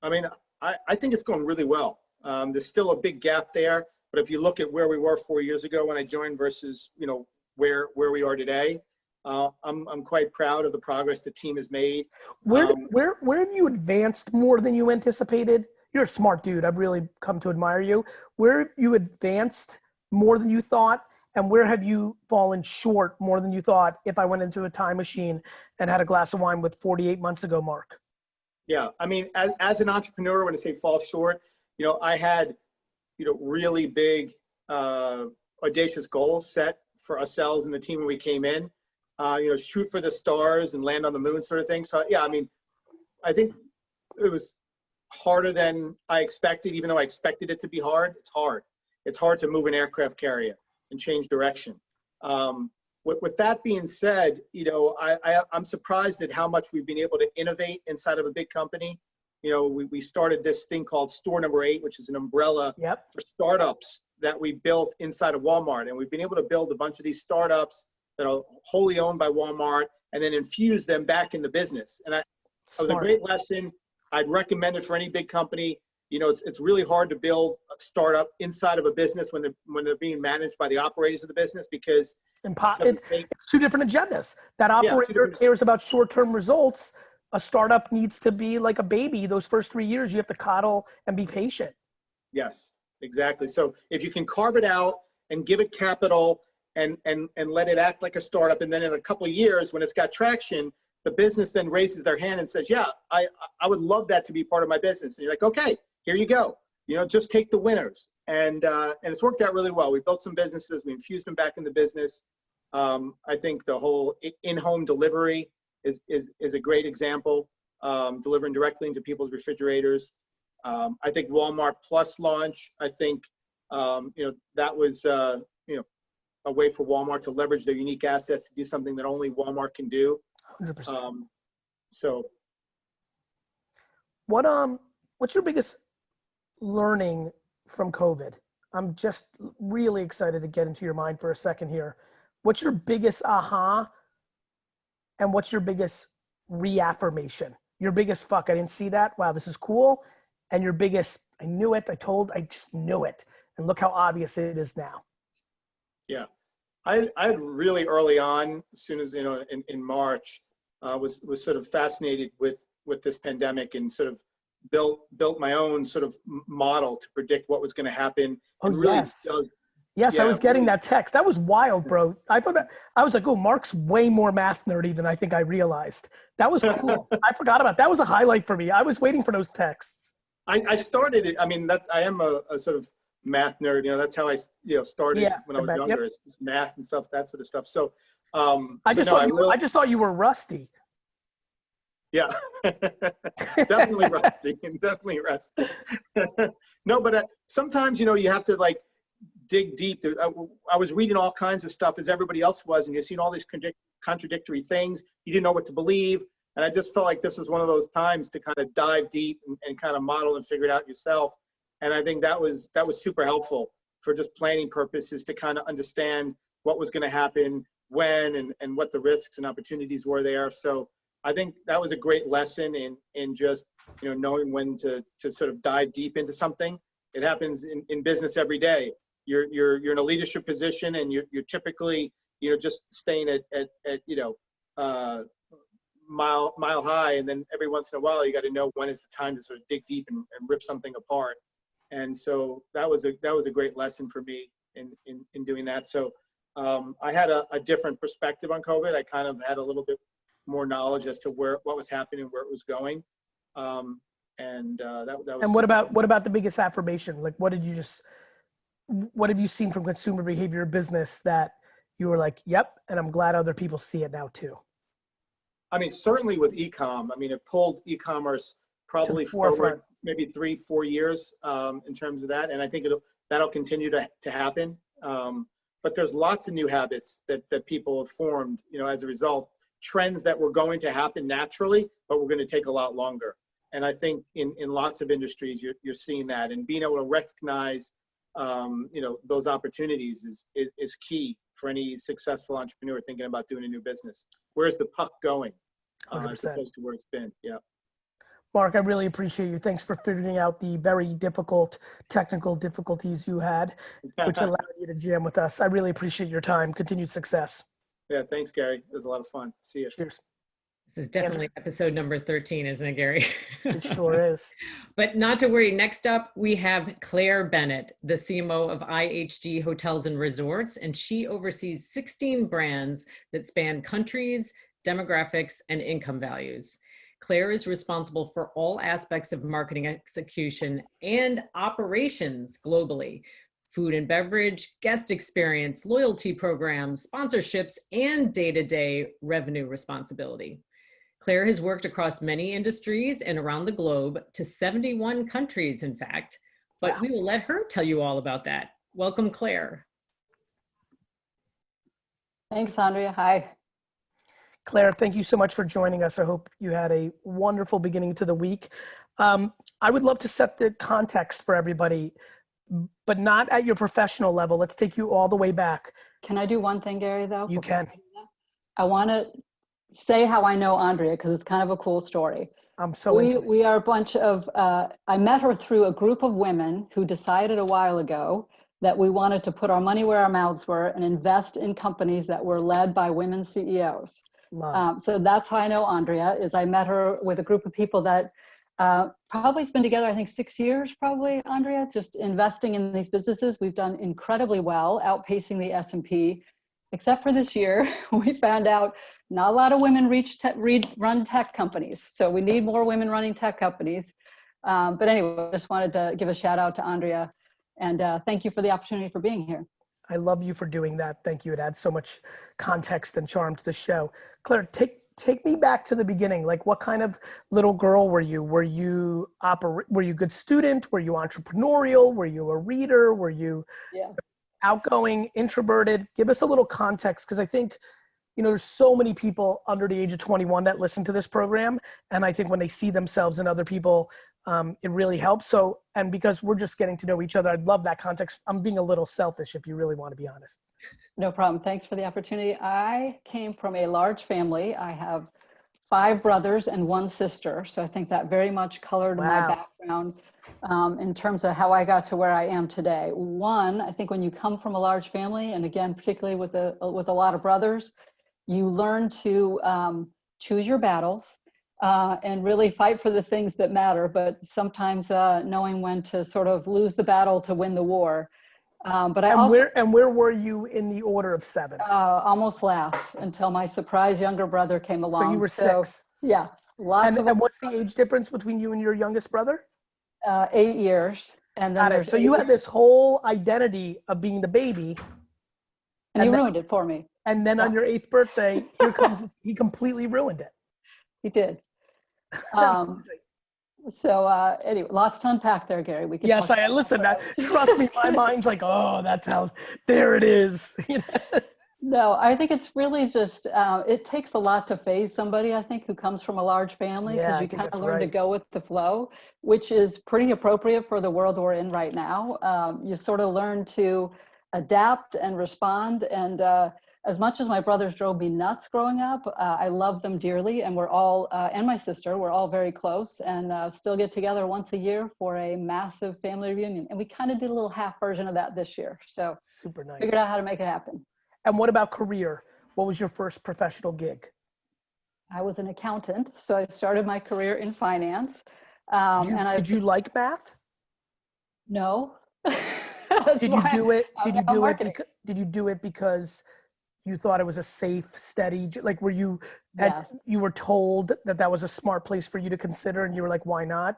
S4: I mean, I think it's going really well. There's still a big gap there, but if you look at where we were 4 years ago when I joined versus, where we are today, I'm quite proud of the progress the team has made.
S2: Where have you advanced more than you anticipated? You're a smart dude. I've really come to admire you. Where have you advanced more than you thought? And where have you fallen short more than you thought if I went into a time machine and had a glass of wine with 48 months ago, Marc?
S4: Yeah, I mean, as an entrepreneur, when I say fall short, I had, really big, audacious goals set for ourselves and the team when we came in, shoot for the stars and land on the moon sort of thing. So yeah, I mean, I think it was harder than I expected, even though I expected it to be hard. It's hard. It's hard to move an aircraft carrier and change direction. With that being said, I'm surprised at how much we've been able to innovate inside of a big company. We started this thing called Store Number 8, which is an umbrella for startups that we built inside of Walmart. And we've been able to build a bunch of these startups that are wholly owned by Walmart and then infuse them back in the business. And it was a great lesson. I'd recommend it for any big company. It's really hard to build a startup inside of a business when they're being managed by the operators of the business, because
S2: it's two different agendas. That operator cares about short-term results. A startup needs to be like a baby. Those first 3 years, you have to coddle and be patient.
S4: Yes, exactly. So if you can carve it out and give it capital and let it act like a startup, and then in a couple of years, when it's got traction, the business then raises their hand and says, yeah, I would love that to be part of my business. And you're like, okay, here you go. Just take the winners. And it's worked out really well. We built some businesses. We infused them back in the business. I think the whole in-home delivery is a great example, delivering directly into people's refrigerators. I think Walmart Plus launch, I think, that was, a way for Walmart to leverage their unique assets to do something that only Walmart can do.
S2: 100%.
S4: So.
S2: What's your biggest learning from COVID? I'm just really excited to get into your mind for a second here. What's your biggest aha? And what's your biggest reaffirmation? Your biggest fuck, I didn't see that. Wow, this is cool. And your biggest, I knew it. I just knew it. And look how obvious it is now. Yeah.
S4: I really early on, as soon as, in March, was sort of fascinated with this pandemic and sort of built my own sort of model to predict what was going to happen.
S2: Oh, yes. Yes, I was getting that text. That was wild, bro. I was like, oh, Marc's way more math nerdy than I think I realized. That was cool. I forgot about that. That was a highlight for me. I was waiting for those texts.
S4: I started it. I mean, I am a sort of math nerd. That's how I, started when I was younger. It's math and stuff, that sort of stuff. So,
S2: I just thought you were rusty.
S4: Yeah, definitely rusty. Definitely rusty. No, but sometimes, you have to like dig deep. I was reading all kinds of stuff as everybody else was, and you're seeing all these contradictory things. You didn't know what to believe. And I just felt like this was one of those times to kind of dive deep and kind of model and figure it out yourself. And I think that was super helpful for just planning purposes to kind of understand what was going to happen, when, and what the risks and opportunities were there. So I think that was a great lesson in just, knowing when to sort of dive deep into something. It happens in business every day. You're in a leadership position, and you're typically, just staying at mile high. And then every once in a while, you got to know when is the time to sort of dig deep and rip something apart. And so that was a great lesson for me in doing that. So I had a different perspective on COVID. I kind of had a little bit more knowledge as to what was happening, where it was going. That was.
S2: And what about the biggest affirmation? Like, what have you seen from consumer behavior business that you were like, yep, and I'm glad other people see it now too?
S4: I mean, certainly with e-com, it pulled e-commerce probably forward maybe 3-4 years in terms of that. And I think that'll continue to happen. But there's lots of new habits that people have formed, as a result, trends that were going to happen naturally, but were going to take a lot longer. And I think in lots of industries, you're seeing that, and being able to recognize, those opportunities is key for any successful entrepreneur thinking about doing a new business. Where's the puck going?
S2: 100%.
S4: As opposed to where it's been. Yeah.
S2: Marc, I really appreciate you. Thanks for figuring out the very difficult technical difficulties you had, which allowed you to jam with us. I really appreciate your time. Continued success.
S4: Yeah, thanks, Gary. It was a lot of fun. See you.
S2: Cheers.
S1: This is definitely episode number 13, isn't it, Gary?
S2: It sure is.
S1: But not to worry. Next up, we have Claire Bennett, the CMO of IHG Hotels and Resorts, and she oversees 16 brands that span countries, demographics, and income values. Claire is responsible for all aspects of marketing execution and operations globally: food and beverage, guest experience, loyalty programs, sponsorships, and day-to-day revenue responsibility. Claire has worked across many industries and around the globe to 71 countries, in fact, but we will let her tell you all about that. Welcome, Claire.
S5: Thanks, Andrea. Hi.
S2: Claire, thank you so much for joining us. I hope you had a wonderful beginning to the week. I would love to set the context for everybody, but not at your professional level. Let's take you all the way back.
S5: Can I do one thing, Gary, though?
S2: You can.
S5: I want to say how I know Andrea, because it's kind of a cool story.
S2: I'm so into it.
S5: We are a bunch of, I met her through a group of women who decided a while ago that we wanted to put our money where our mouths were and invest in companies that were led by women CEOs. So that's how I know Andrea, is I met her with a group of people that probably has been together, I think 6 years, probably, Andrea, just investing in these businesses. We've done incredibly well, outpacing the S&P, except for this year. We found out not a lot of women run tech companies. So we need more women running tech companies. But anyway, just wanted to give a shout out to Andrea, and thank you for the opportunity for being here.
S2: I love you for doing that. Thank you. It adds so much context and charm to the show. Claire, take me back to the beginning. Like, what kind of little girl were you? Were you a good student? Were you entrepreneurial? Were you a reader? Were you outgoing, introverted? Give us a little context, because I think, there's so many people under the age of 21 that listen to this program. And I think when they see themselves in other people, it really helps. So, and because we're just getting to know each other, I'd love that context. I'm being a little selfish, if you really want to be honest.
S5: No problem. Thanks for the opportunity. I came from a large family. I have 5 brothers and 1 sister. So I think that very much colored my background in terms of how I got to where I am today. One, I think when you come from a large family, and again, particularly with a lot of brothers, you learn to choose your battles and really fight for the things that matter, but sometimes knowing when to sort of lose the battle to win the war.
S2: Where were you in the order of 7?
S5: Almost last, until my surprise younger brother came along.
S2: So you were 6.
S5: Yeah.
S2: And what's the age difference between you and your youngest brother?
S5: 8 years. And then there's
S2: so you had this whole identity of being the baby.
S5: and he ruined it for me.
S2: And then on your 8th birthday, he completely ruined it.
S5: He did. So anyway, lots to unpack there, Gary. We can
S2: listen. Trust me, my mind's like, oh, that's how. There it is.
S5: No, I think it's really just it takes a lot to phase somebody, I think, who comes from a large family, because you kind of learn to go with the flow, which is pretty appropriate for the world we're in right now. You sort of learn to adapt and respond. And as much as my brothers drove me nuts growing up, I love them dearly. And we're all, and my sister, we're all very close and still get together once a year for a massive family reunion. And we kind of did a little half version of that this year. So
S2: super nice.
S5: Figured out how to make it happen.
S2: And what about career? What was your first professional gig?
S5: I was an accountant, so I started my career in finance.
S2: Did you like math?
S5: No.
S2: Did you do it? Did you do it because you thought it was a safe, steady? Like, were you?
S5: Yes.
S2: You were told that was a smart place for you to consider, and you were like, "Why not?"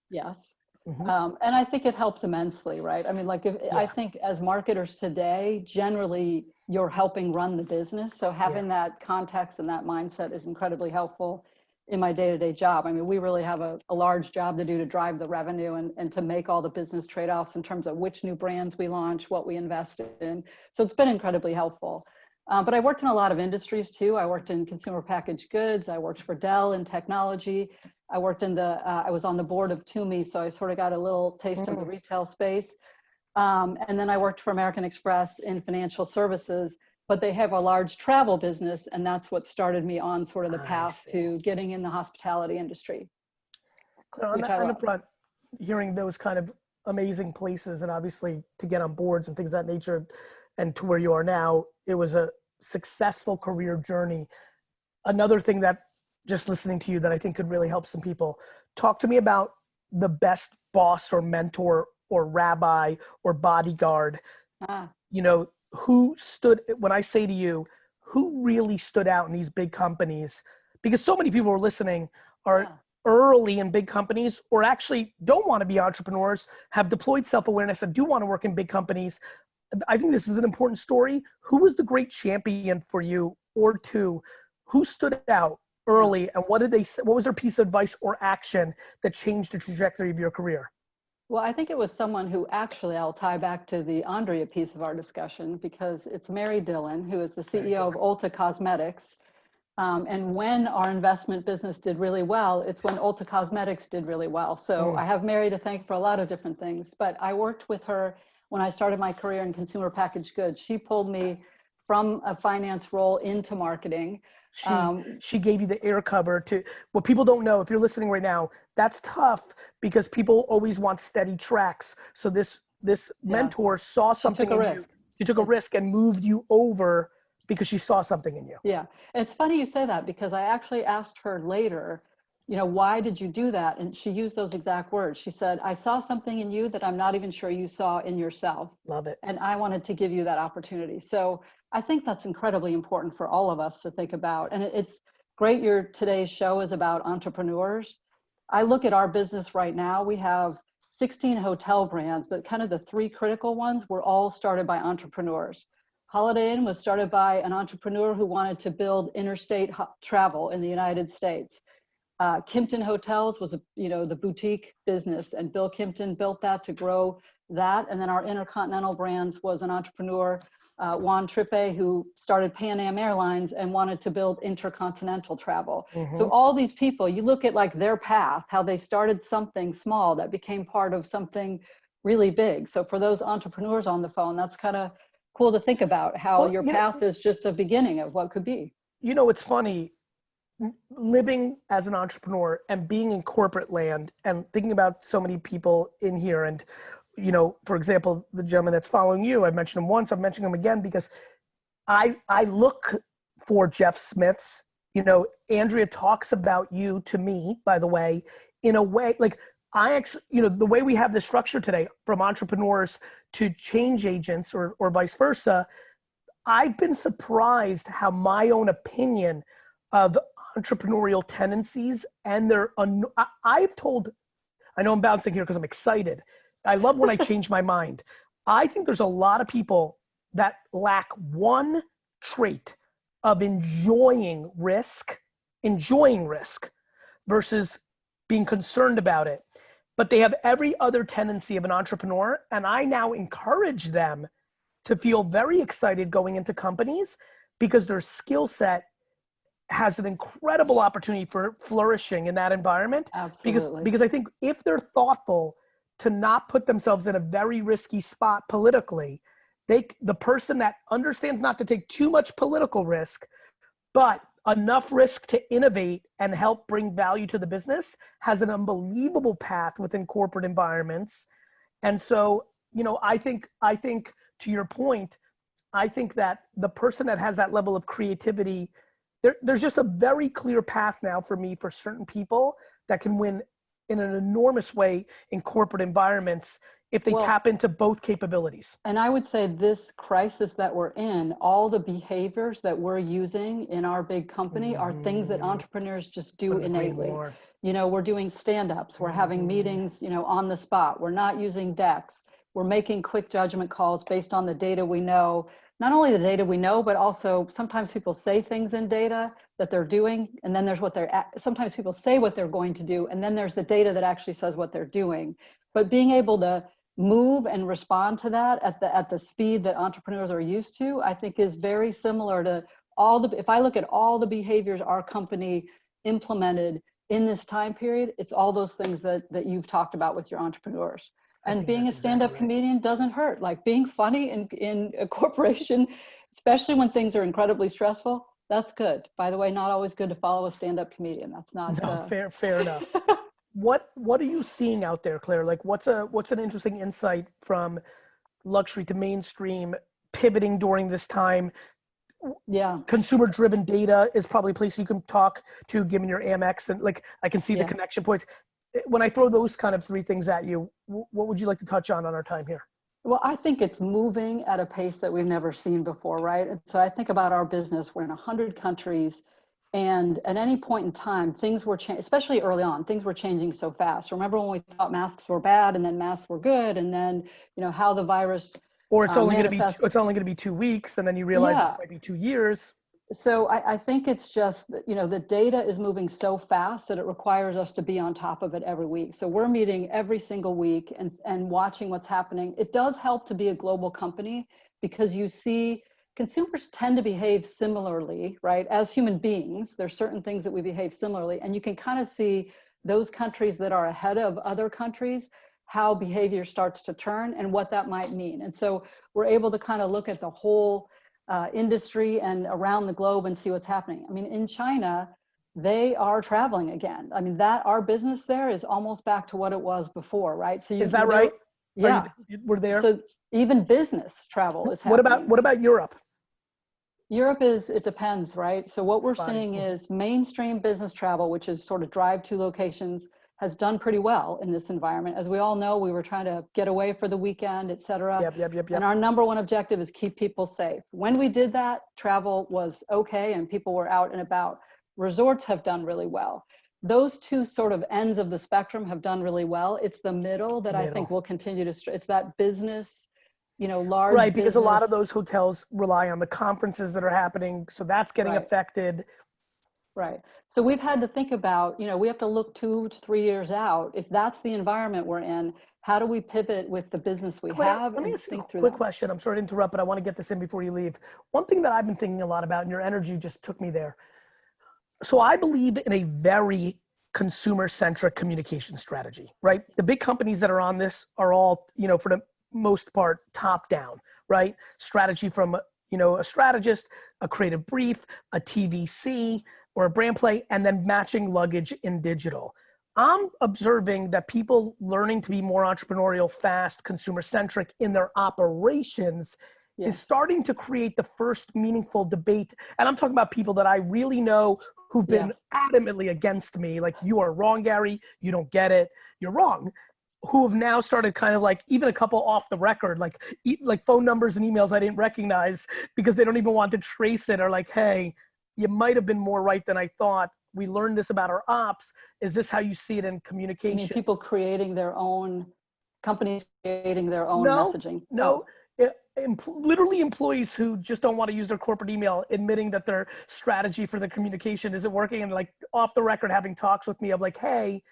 S5: Yes.
S2: Mm-hmm.
S5: And I think it helps immensely, right? I mean, like, I think as marketers today, generally, you're helping run the business. So having that context and that mindset is incredibly helpful in my day-to-day job. I mean, we really have a large job to do to drive the revenue and to make all the business trade-offs in terms of which new brands we launch, what we invest in. So it's been incredibly helpful. But I worked in a lot of industries too. I worked in consumer packaged goods. I worked for Dell in technology. I worked in I was on the board of Toomey, so I sort of got a little taste of the retail space. And then I worked for American Express in financial services, but they have a large travel business, and that's what started me on sort of the path to getting in the hospitality industry.
S2: On the front, hearing those kind of amazing places, and obviously to get on boards and things of that nature, and to where you are now, it was a successful career journey. Another thing that, just listening to you, that I think could really help some people, talk to me about the best boss or mentor or rabbi or bodyguard, who stood, when I say to you, who really stood out in these big companies? Because so many people who are listening are early in big companies, or actually don't want to be entrepreneurs, have deployed self-awareness and do want to work in big companies. I think this is an important story. Who was the great champion for you, or two? Who stood out early, and what was their piece of advice or action that changed the trajectory of your career?
S5: Well, I think it was someone who actually, I'll tie back to the Andrea piece of our discussion, because it's Mary Dillon, who is the CEO of Ulta Cosmetics. And when our investment business did really well, it's when Ulta Cosmetics did really well. So I have Mary to thank for a lot of different things, but I worked with her when I started my career in consumer packaged goods. She pulled me from a finance role into marketing.
S2: She gave you the air cover to, what people don't know, if you're listening right now, that's tough because people always want steady tracks. So this mentor saw something in you. She took a risk and moved you over because she saw something in you.
S5: Yeah. It's funny you say that, because I actually asked her later, why did you do that? And she used those exact words. She said, I saw something in you that I'm not even sure you saw in yourself.
S2: Love it.
S5: And I wanted to give you that opportunity. So I think that's incredibly important for all of us to think about. And it's great today's show is about entrepreneurs. I look at our business right now, we have 16 hotel brands, but kind of the three critical ones were all started by entrepreneurs. Holiday Inn was started by an entrepreneur who wanted to build interstate travel in the United States. Kimpton Hotels was the boutique business, and Bill Kimpton built that to grow that. And then our Intercontinental Brands was an entrepreneur, Juan Trippe, who started Pan Am Airlines and wanted to build intercontinental travel. So all these people, you look at like their path, how they started something small that became part of something really big. So for those entrepreneurs on the phone, that's kind of cool to think about, how your path is just a beginning of what could be.
S2: It's funny, living as an entrepreneur and being in corporate land and thinking about so many people in here. And, for example, the gentleman that's following you, I've mentioned him once, I've mentioned him again, because I look for Jeff Smiths. Andrea talks about you to me, by the way, in a way, like I actually, the way we have the structure today, from entrepreneurs to change agents or vice versa, I've been surprised how my own opinion of entrepreneurial tendencies and I know I'm bouncing here because I'm excited. I love when I change my mind. I think there's a lot of people that lack one trait of enjoying risk versus being concerned about it. But they have every other tendency of an entrepreneur. And I now encourage them to feel very excited going into companies because their skill set has an incredible opportunity for flourishing in that environment.
S5: Absolutely.
S2: Because I think if they're thoughtful to not put themselves in a very risky spot politically, the person that understands not to take too much political risk, but enough risk to innovate and help bring value to the business has an unbelievable path within corporate environments. And so, I think to your point, I think that the person that has that level of creativity, there's just a very clear path now for me for certain people that can win in an enormous way in corporate environments if they tap into both capabilities.
S5: And I would say this crisis that we're in, all the behaviors that we're using in our big company are things that entrepreneurs just do innately. We're doing stand-ups, we're having meetings, on the spot. We're not using decks. We're making quick judgment calls based on the data we know. Not only the data we know, but also sometimes people say things in data that they're doing, and then there's sometimes people say what they're going to do, and then there's the data that actually says what they're doing. But being able to move and respond to that at the speed that entrepreneurs are used to, I think is very similar to if I look at all the behaviors our company implemented in this time period, it's all those things that you've talked about with your entrepreneurs. And being a stand-up comedian doesn't hurt. Like being funny in a corporation, especially when things are incredibly stressful, that's good. By the way, not always good to follow a stand-up comedian. That's not
S2: fair enough. What are you seeing out there, Claire? Like what's an interesting insight from luxury to mainstream pivoting during this time?
S5: Yeah.
S2: Consumer driven data is probably a place you can talk to given your Amex, and like I can see the connection points. When I throw those kind of three things at you, what would you like to touch on our time here?
S5: Well, I think it's moving at a pace that we've never seen before, right? And so I think about our business, we're in 100 countries, and at any point in time, things were changing, especially early on, things were changing so fast. Remember when we thought masks were bad and then masks were good, and then, how the virus
S2: or it's only going to be 2 weeks, and then you realize this might be 2 years.
S5: So I think it's just, the data is moving so fast that it requires us to be on top of it every week. So we're meeting every single week and watching what's happening. It does help to be a global company because you see consumers tend to behave similarly, right? As human beings, there's certain things that we behave similarly, and you can kind of see those countries that are ahead of other countries, how behavior starts to turn and what that might mean. And so we're able to kind of look at the whole industry and around the globe and see what's happening. I mean, in China, they are traveling again. I mean, our business there is almost back to what it was before, right? So
S2: is that right?
S5: Yeah,
S2: we're there.
S5: So even business travel is happening.
S2: What about Europe?
S5: Europe it depends, right? So what we're seeing is mainstream business travel, which is sort of drive to locations, has done pretty well in this environment. As we all know, we were trying to get away for the weekend, et cetera.
S2: Yep.
S5: And our number one objective is keep people safe. When we did that, travel was okay and people were out and about. Resorts have done really well. Those two sort of ends of the spectrum have done really well. It's the middle that I think will continue to, it's that business, large
S2: right, because
S5: business.
S2: a lot of those hotels rely on the conferences that are happening. So that's getting affected.
S5: Right. So we've had to think about, we have to look 2 to 3 years out. If that's the environment we're in, how do we pivot with the business we
S2: Claire,
S5: have?
S2: Let me
S5: and
S2: ask you
S5: think
S2: a
S5: through
S2: quick
S5: that.
S2: question. I'm sorry to interrupt, but I want to get this in before you leave. One thing that I've been thinking a lot about, and your energy just took me there. So I believe in a very consumer-centric communication strategy, right? The big companies that are on this are all, for the most part, top down, right? Strategy from, a strategist, a creative brief, a TVC, or a brand play, and then matching luggage in digital. I'm observing that people learning to be more entrepreneurial, fast, consumer-centric in their operations is starting to create the first meaningful debate. And I'm talking about people that I really know who've been adamantly against me. Like, you are wrong, Gary. You don't get it. You're wrong. Who have now started kind of like, even a couple off the record, like phone numbers and emails I didn't recognize because they don't even want to trace it, or like, hey, you might have been more right than I thought. We learned this about our ops. Is this how you see it in communication?
S5: You mean people creating their own companies creating their own
S2: No,
S5: messaging.
S2: no. Literally employees who just don't want to use their corporate email, admitting that their strategy for the communication isn't working, and like off the record having talks with me of like, hey,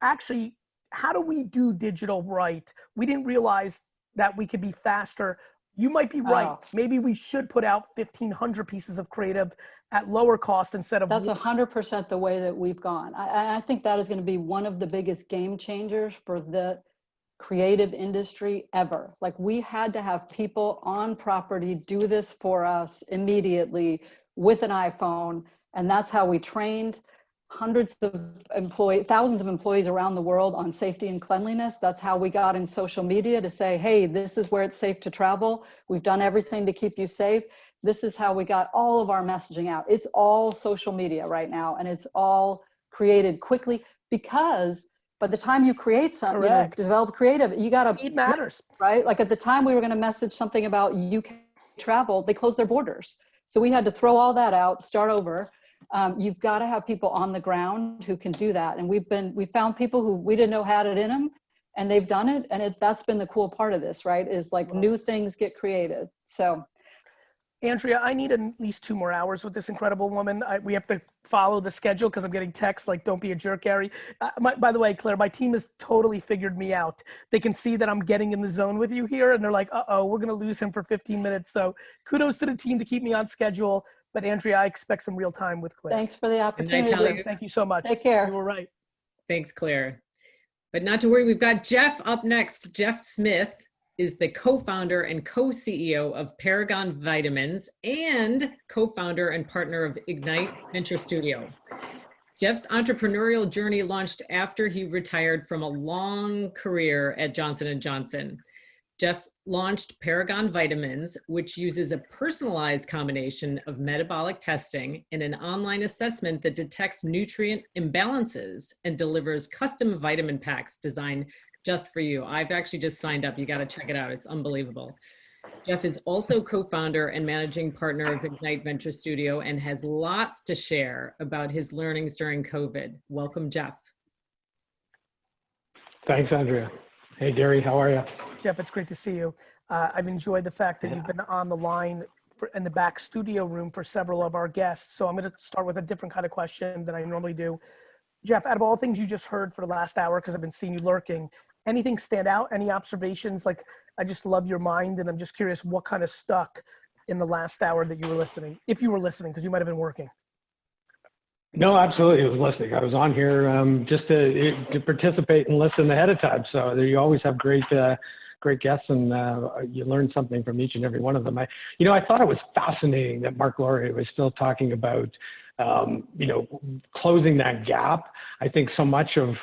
S2: actually, how do we do digital right? We didn't realize that we could be faster. You might be right.
S5: Oh.
S2: Maybe we should put out 1,500 pieces of creative at lower cost instead of.
S5: That's 100% the way that we've gone. I think that is going to be one of the biggest game changers for the creative industry ever. Like, we had to have people on property do this for us immediately with an iPhone. And that's how we trained thousands of employees around the world on safety and cleanliness. That's how we got in social media to say, hey, this is where it's safe to travel. We've done everything to keep you safe. This is how we got all of our messaging out. It's all social media right now, and it's all created quickly, because by the time you create something, develop creative, you got to.
S2: Speed matters.
S5: Right? Like, at the time we were going to message something about UK travel, they closed their borders. So we had to throw all that out, start over. You've got to have people on the ground who can do that. And we found people who we didn't know had it in them, and they've done it. And that's been the cool part of this, right? Is like new things get created. So.
S2: Andrea, I need at least 2 more hours with this incredible woman. We have to follow the schedule because I'm getting texts like, don't be a jerk, Gary. By the way, Claire, my team has totally figured me out. They can see that I'm getting in the zone with you here, and they're like, uh-oh, we're going to lose him for 15 minutes. So kudos to the team to keep me on schedule. But Andrea, I expect some real time with Claire.
S5: Thanks for the opportunity.
S2: Thank you so much.
S5: Take care.
S2: You were right.
S1: Thanks, Claire. But not to worry, we've got Jeff up next. Jeff Smith is the co-founder and co-CEO of Paragon Vitamins and co-founder and partner of Ignite Venture Studio. Jeff's entrepreneurial journey launched after he retired from a long career at Johnson & Johnson. Jeff launched Paragon Vitamins, which uses a personalized combination of metabolic testing and an online assessment that detects nutrient imbalances and delivers custom vitamin packs designed just for you. I've actually just signed up. You got to check it out. It's unbelievable. Jeff is also co-founder and managing partner of Ignite Venture Studio and has lots to share about his learnings during COVID. Welcome, Jeff.
S6: Thanks, Andrea. Hey, Gary, how are you?
S2: Jeff, it's great to see you. I've enjoyed the fact that you've been on the line in the back studio room for several of our guests. So I'm going to start with a different kind of question than I normally do. Jeff, out of all things you just heard for the last hour, because I've been seeing you lurking, anything stand out? Any observations? Like, I just love your mind, and I'm just curious what kind of stuck in the last hour that you were listening, if you were listening, because you might have been working.
S6: No, absolutely. I was listening. I was on here just to participate and listen ahead of time. So you always have great guests, and you learn something from each and every one of them. I thought it was fascinating that Marc Laurie was still talking about, closing that gap. I think so much of,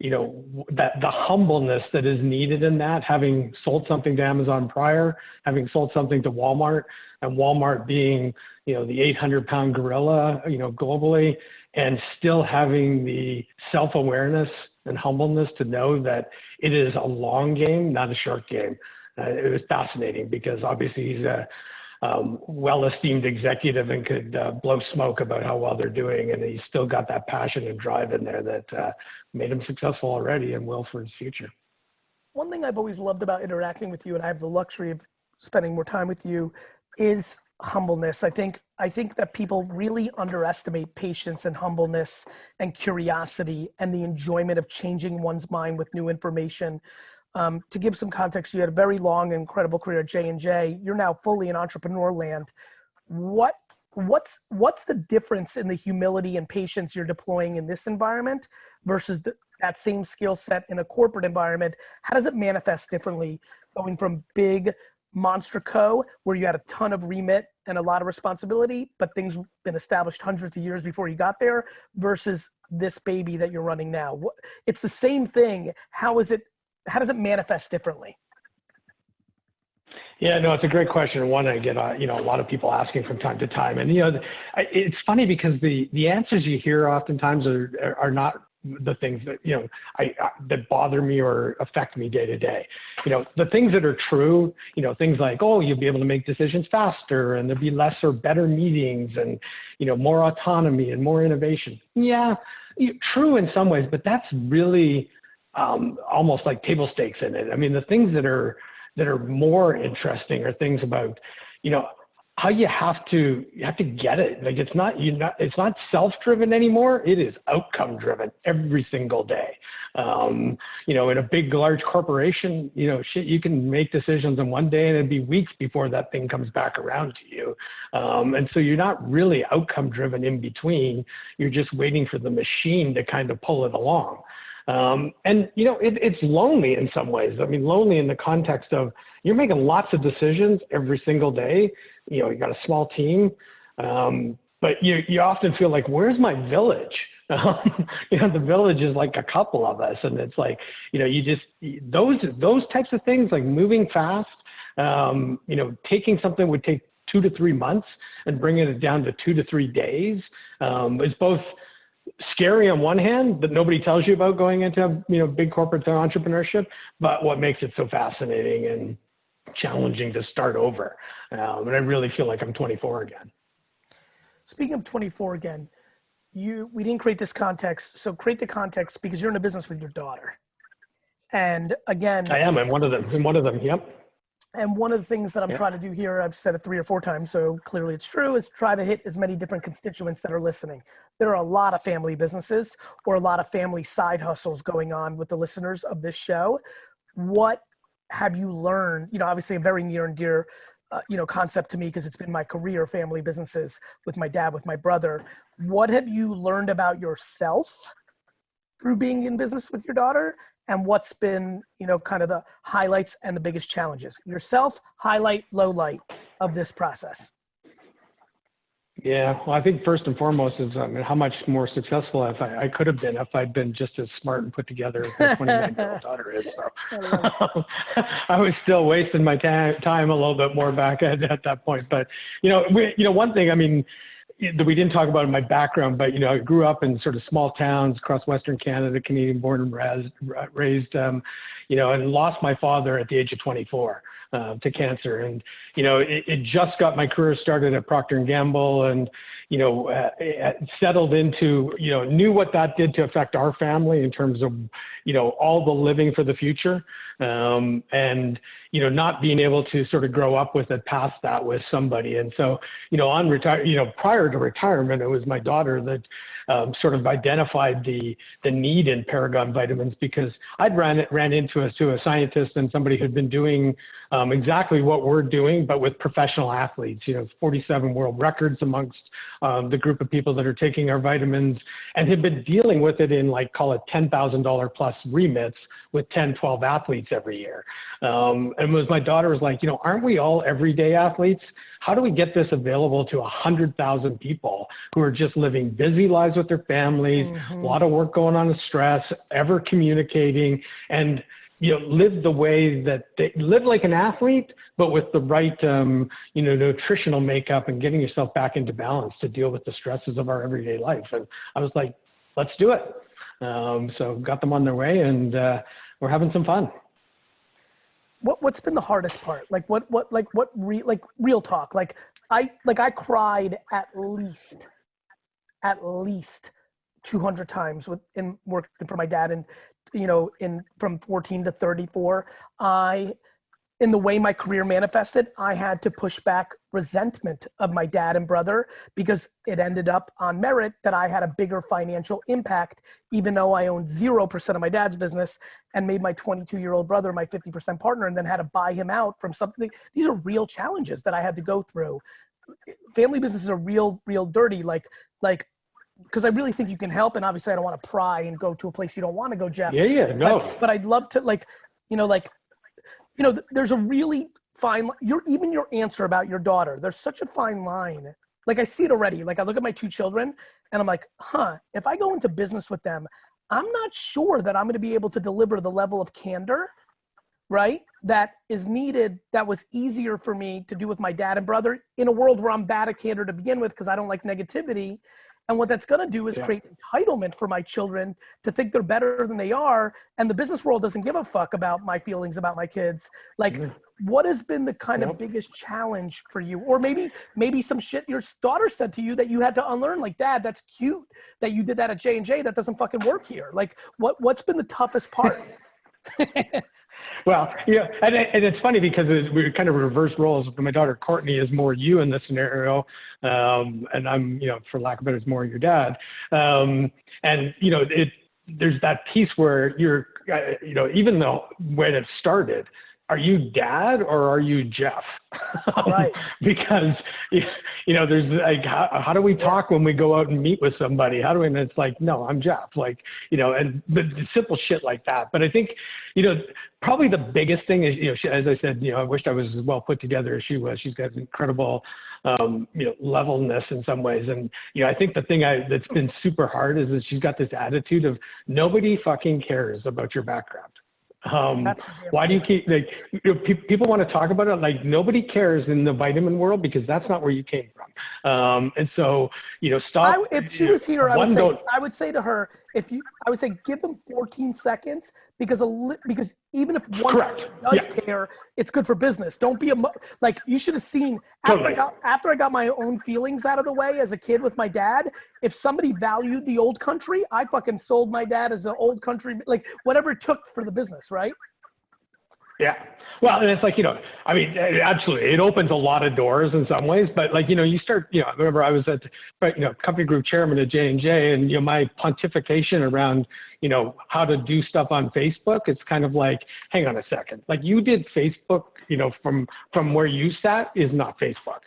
S6: that the humbleness that is needed in that, having sold something to Amazon prior, having sold something to Walmart, and Walmart being, the 800-pound gorilla, globally, and still having the self-awareness and humbleness to know that it is a long game, not a short game. It was fascinating because obviously he's a well-esteemed executive and could blow smoke about how well they're doing, and he's still got that passion and drive in there that made him successful already and will for his future.
S2: One thing I've always loved about interacting with you, and I have the luxury of spending more time with you, is humbleness. I think that people really underestimate patience and humbleness and curiosity and the enjoyment of changing one's mind with new information. To give some context, you had a very long and incredible career at J&J. You're now fully in entrepreneur land. What's the difference in the humility and patience you're deploying in this environment versus that same skill set in a corporate environment? How does it manifest differently going from big monster co, where you had a ton of remit and a lot of responsibility, but things have been established hundreds of years before you got there, versus this baby that you're running now? It's the same thing. How does it manifest differently?
S6: Yeah, no, it's a great question. One I get, a lot of people asking from time to time. And, it's funny because the answers you hear oftentimes are not the things that, that bother me or affect me day to day. The things that are true, things like, oh, you'll be able to make decisions faster and there'll be less or better meetings and, more autonomy and more innovation. Yeah, true in some ways, but that's really almost like table stakes in it. I mean, the things that are more interesting are things about, how you have to get it. Like it's not self-driven anymore. It is outcome-driven every single day. In a big, large corporation, you can make decisions in one day and it'd be weeks before that thing comes back around to you. And so you're not really outcome-driven in between. You're just waiting for the machine to kind of pull it along. It's lonely in some ways. I mean, lonely in the context of you're making lots of decisions every single day. You got a small team, but you often feel like, where's my village? The village is like a couple of us, and it's like, those types of things, like moving fast, taking something would take 2 to 3 months and bringing it down to 2 to 3 days is both scary on one hand that nobody tells you about going into, big corporate entrepreneurship, but what makes it so fascinating and challenging to start over. And I really feel like I'm 24 again.
S2: Speaking of 24 again, we didn't create this context. So create the context because you're in a business with your daughter. And again,
S6: I am. I'm one of them. Yep.
S2: And one of the things that I'm trying to do here, I've said it 3 or 4 times, so clearly it's true, is try to hit as many different constituents that are listening. There are a lot of family businesses or a lot of family side hustles going on with the listeners of this show. What have you learned? Obviously a very near and dear, concept to me because it's been my career, family businesses with my dad, with my brother. What have you learned about yourself through being in business with your daughter? And what's been, kind of the highlights and the biggest challenges? Yourself, highlight, low light of this process.
S6: Yeah, well, I think first and foremost is how much more successful I could have been if I'd been just as smart and put together as my 29-year-old daughter is. So I was still wasting my time a little bit more back at that point. But, one thing, that we didn't talk about in my background, but, I grew up in sort of small towns across Western Canada, Canadian born and raised, and lost my father at the age of 24 to cancer. And, it just got my career started at Procter & Gamble and, settled into, knew what that did to affect our family in terms of, all the living for the future. And, not being able to sort of grow up with it past that with somebody. And so, prior to retirement, it was my daughter that sort of identified the need in Paragon vitamins because I'd ran into a scientist and somebody who'd been doing exactly what we're doing, but with professional athletes, 47 world records amongst the group of people that are taking our vitamins and had been dealing with it in call it $10,000 plus remits with 10, 12 athletes every year. And my daughter was like, aren't we all everyday athletes? How do we get this available to 100,000 people who are just living busy lives with their families, a lot of work going on with stress, ever communicating, and live the way that they live like an athlete, but with the right, nutritional makeup and getting yourself back into balance to deal with the stresses of our everyday life. And I was like, let's do it. So got them on their way and we're having some fun.
S2: What's been the hardest part? Real talk. I cried at least 200 times in working for my dad and, from 14 to 34, in the way my career manifested, I had to push back resentment of my dad and brother because it ended up on merit that I had a bigger financial impact, even though I owned 0% of my dad's business and made my 22-year-old brother my 50% partner and then had to buy him out from something. These are real challenges that I had to go through. Family businesses are real dirty, because I really think you can help. And obviously I don't want to pry and go to a place you don't want to go, Jeff.
S6: Yeah, no.
S2: But I'd love to there's a really fine, even your answer about your daughter, there's such a fine line. I see it already. I look at my 2 children and I'm like, if I go into business with them, I'm not sure that I'm going to be able to deliver the level of candor, right? That is needed. That was easier for me to do with my dad and brother in a world where I'm bad at candor to begin with, because I don't like negativity. And what that's going to do is create entitlement for my children to think they're better than they are. And the business world doesn't give a fuck about my feelings about my kids. Like, what has been the kind of biggest challenge for you? Or maybe some shit your daughter said to you that you had to unlearn, like, Dad, that's cute that you did that at J&J. That doesn't fucking work here. Like, what's been the toughest part?
S6: Well, yeah, and it's funny because we're kind of reverse roles. My daughter Courtney is more you in this scenario, and I'm, for lack of better, it's more your dad. And there's that piece where you're, even though when it started, are you Dad or are you Jeff?
S2: Right.
S6: Because there's like, how do we talk when we go out and meet with somebody? How do we? And it's like, no, I'm Jeff. Like, and the simple shit like that. But I think, probably the biggest thing is, as I said, I wished I was as well put together as she was. She's got incredible, levelness in some ways. And, I think the thing that's been super hard is that she's got this attitude of nobody fucking cares about your background. Why do you keep, like, people want to talk about it, like nobody cares in the vitamin world because that's not where you came from. And so, stop.
S2: If she was here, I would say to her, I would say give them 14 seconds because even if one does care, it's good for business. Don't be like, you should have seen after I got my own feelings out of the way as a kid with my dad. If somebody valued the old country, I fucking sold my dad as an old country, like whatever it took for the business, right?
S6: Yeah. Well, and it's like, absolutely. It opens a lot of doors in some ways, but like, you start, I remember I was at, company group chairman at J&J and, my pontification around, how to do stuff on Facebook. It's kind of like, hang on a second. Like you did Facebook, from where you sat is not Facebook.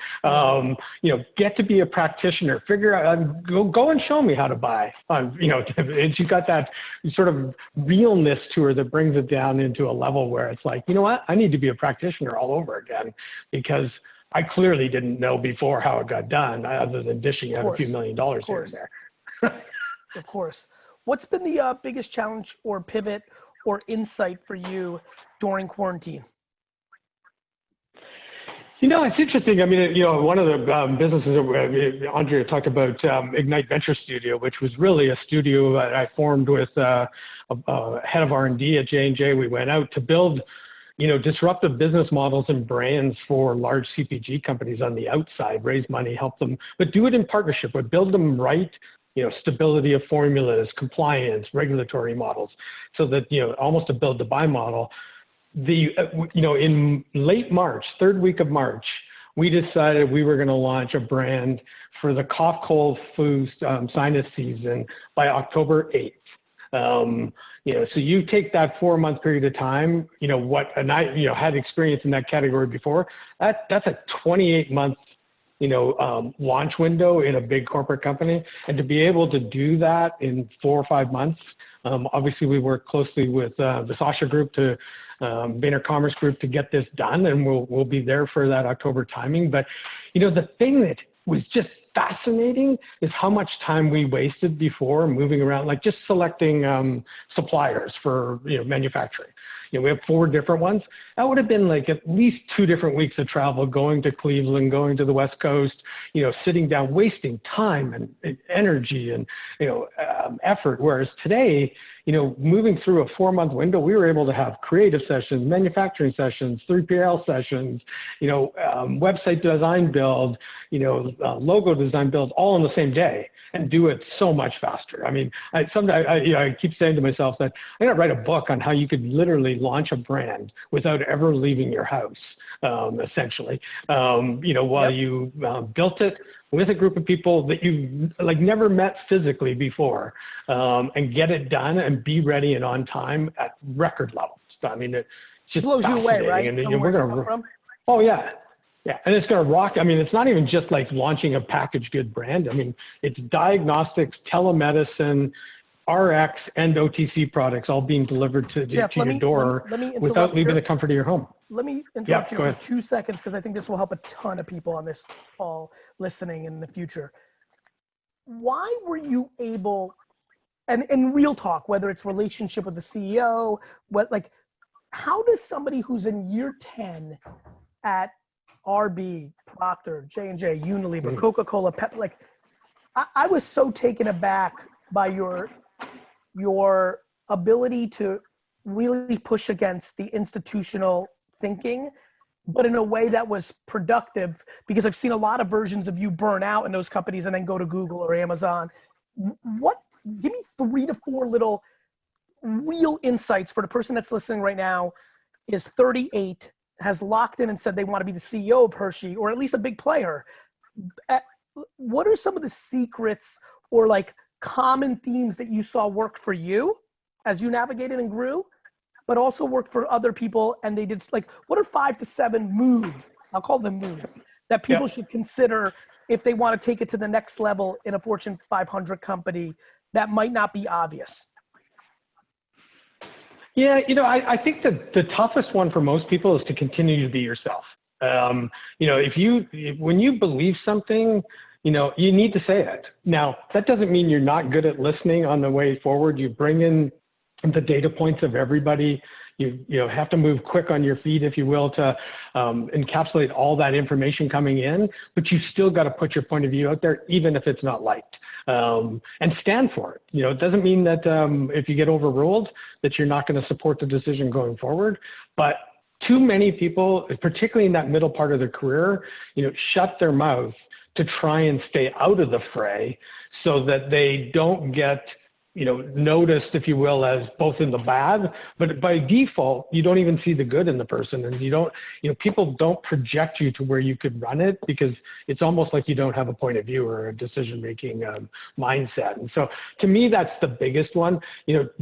S6: Get to be a practitioner, figure out, go and show me how to buy on, and she's got that sort of realness to her that brings it down into a level where it's like, you know what, I need to be a practitioner all over again because I clearly didn't know before how it got done other than dishing out a few $1 million here and there.
S2: Of course. What's been the biggest challenge or pivot or insight for you during quarantine?
S6: It's interesting. I mean, one of the businesses Andrea talked about, Ignite Venture Studio, which was really a studio that I formed with a head of R&D at J&J. We went out to build, disruptive business models and brands for large CPG companies on the outside, raise money, help them, but do it in partnership, but build them right, stability of formulas, compliance, regulatory models, so that, almost a build to buy model. In late March, third week of March, we decided we were going to launch a brand for the cough, cold, flu, sinus season by October 8th. So you take that 4-month period of time, and I, had experience in that category before, that's a 28-month, launch window in a big corporate company. And to be able to do that in 4 or 5 months, obviously we work closely with the Sasha Group to VaynerCommerce Group to get this done, and we'll be there for that October timing. But the thing that was just fascinating is how much time we wasted before moving around, like just selecting suppliers for manufacturing. We have 4 different ones. That would have been like at least 2 different weeks of travel, going to Cleveland, going to the West Coast, sitting down, wasting time and energy and, effort. Whereas today, moving through a 4-month window, we were able to have creative sessions, manufacturing sessions, 3PL sessions, website design build, logo design build, all in the same day, and do it so much faster. I mean, I keep saying to myself that I'm going to write a book on how you could literally launch a brand without ever leaving your house, essentially, while you built it with a group of people that you like never met physically before, and get it done and be ready and on time at record levels. I mean, it's just
S2: blows you away, right?
S6: And we're going to, oh yeah. Yeah, and it's going to rock. I mean, it's not even just like launching a packaged good brand. I mean, it's diagnostics, telemedicine, RX, and OTC products all being delivered to your door without leaving the comfort of your home.
S2: Let me interrupt you for 2 seconds because I think this will help a ton of people on this call listening in the future. Why were you able, and in real talk, whether it's relationship with the CEO, how does somebody who's in year 10 at RB, Procter, J&J, Unilever, Coca-Cola, Pepsi, I was so taken aback by your ability to really push against the institutional thinking, but in a way that was productive, because I've seen a lot of versions of you burn out in those companies and then go to Google or Amazon. Give me 3 to 4 little real insights for the person that's listening right now, is 38, has locked in and said they want to be the CEO of Hershey, or at least a big player. What are some of the secrets or like common themes that you saw work for you as you navigated and grew, but also worked for other people? And they did, like, what are 5 to 7 moves, I'll call them moves, that people should consider if they want to take it to the next level in a Fortune 500 company that might not be obvious?
S6: Yeah, I think that the toughest one for most people is to continue to be yourself. When you believe something, you need to say it. Now, that doesn't mean you're not good at listening on the way forward. You bring in the data points of everybody. You have to move quick on your feet, if you will, to encapsulate all that information coming in, but you still got to put your point of view out there, even if it's not liked, and stand for it. It doesn't mean that if you get overruled that you're not going to support the decision going forward, but too many people, particularly in that middle part of their career, shut their mouth to try and stay out of the fray so that they don't get noticed, if you will, as both in the bad, but by default, you don't even see the good in the person. And people don't project you to where you could run it, because it's almost like you don't have a point of view or a decision-making mindset. And so to me, that's the biggest one.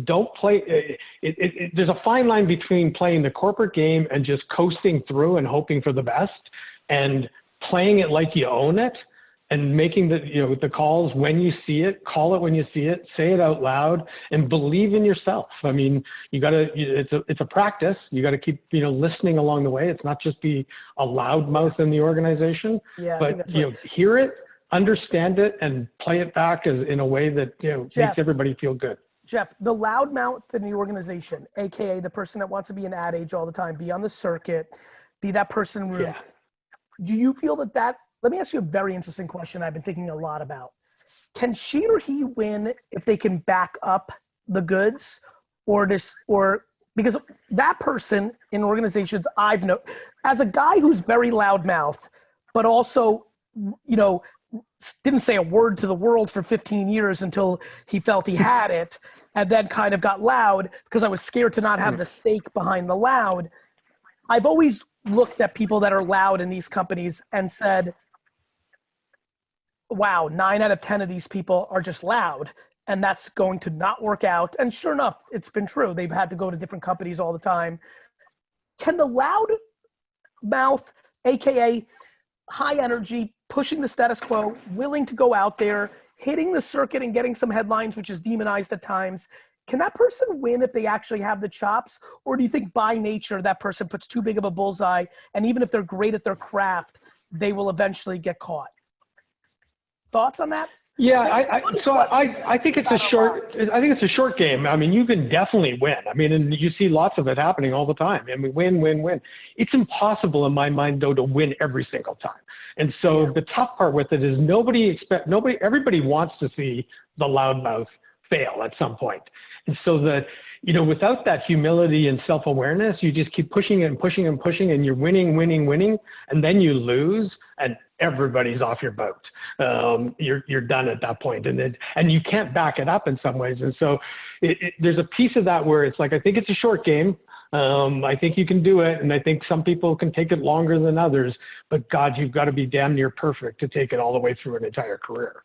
S6: Don't play, there's a fine line between playing the corporate game and just coasting through and hoping for the best, and playing it like you own it, and making the calls when you see it, call it when you see it, say it out loud, and believe in yourself. I mean, it's a practice. You got to keep, listening along the way. It's not just be a loudmouth in the organization, but, hear it, understand it, and play it back in a way that, makes everybody feel good.
S2: Jeff, the loudmouth in the organization, AKA the person that wants to be an ad age all the time, be on the circuit, be that person in the room.
S6: Yeah.
S2: Do you feel that let me ask you a very interesting question I've been thinking a lot about. Can she or he win if they can back up the goods, or because that person in organizations I've known, as a guy who's very loudmouth, but also, didn't say a word to the world for 15 years until he felt he had it, and then kind of got loud because I was scared to not have the stake behind the loud. I've always looked at people that are loud in these companies and said, wow, 9 out of 10 of these people are just loud, and that's going to not work out. And sure enough, it's been true. They've had to go to different companies all the time. Can the loud mouth, AKA high energy, pushing the status quo, willing to go out there, hitting the circuit and getting some headlines, which is demonized at times, can that person win if they actually have the chops? Or do you think by nature that person puts too big of a bullseye, and even if they're great at their craft, they will eventually get caught? Thoughts on that?
S6: Yeah, I think it's a short game. I mean, you can definitely win. I mean, and you see lots of it happening all the time. I mean, win. It's impossible in my mind, though, to win every single time. And so the tough part with it is everybody wants to see the loudmouth fail at some point. And so without that humility and self-awareness, you just keep pushing and pushing and pushing, and you're winning, and then you lose, and everybody's off your boat. You're done at that point, and you can't back it up in some ways. And so there's a piece of that where it's like, I think it's a short game. I think you can do it, and I think some people can take it longer than others. But God, you've got to be damn near perfect to take it all the way through an entire career.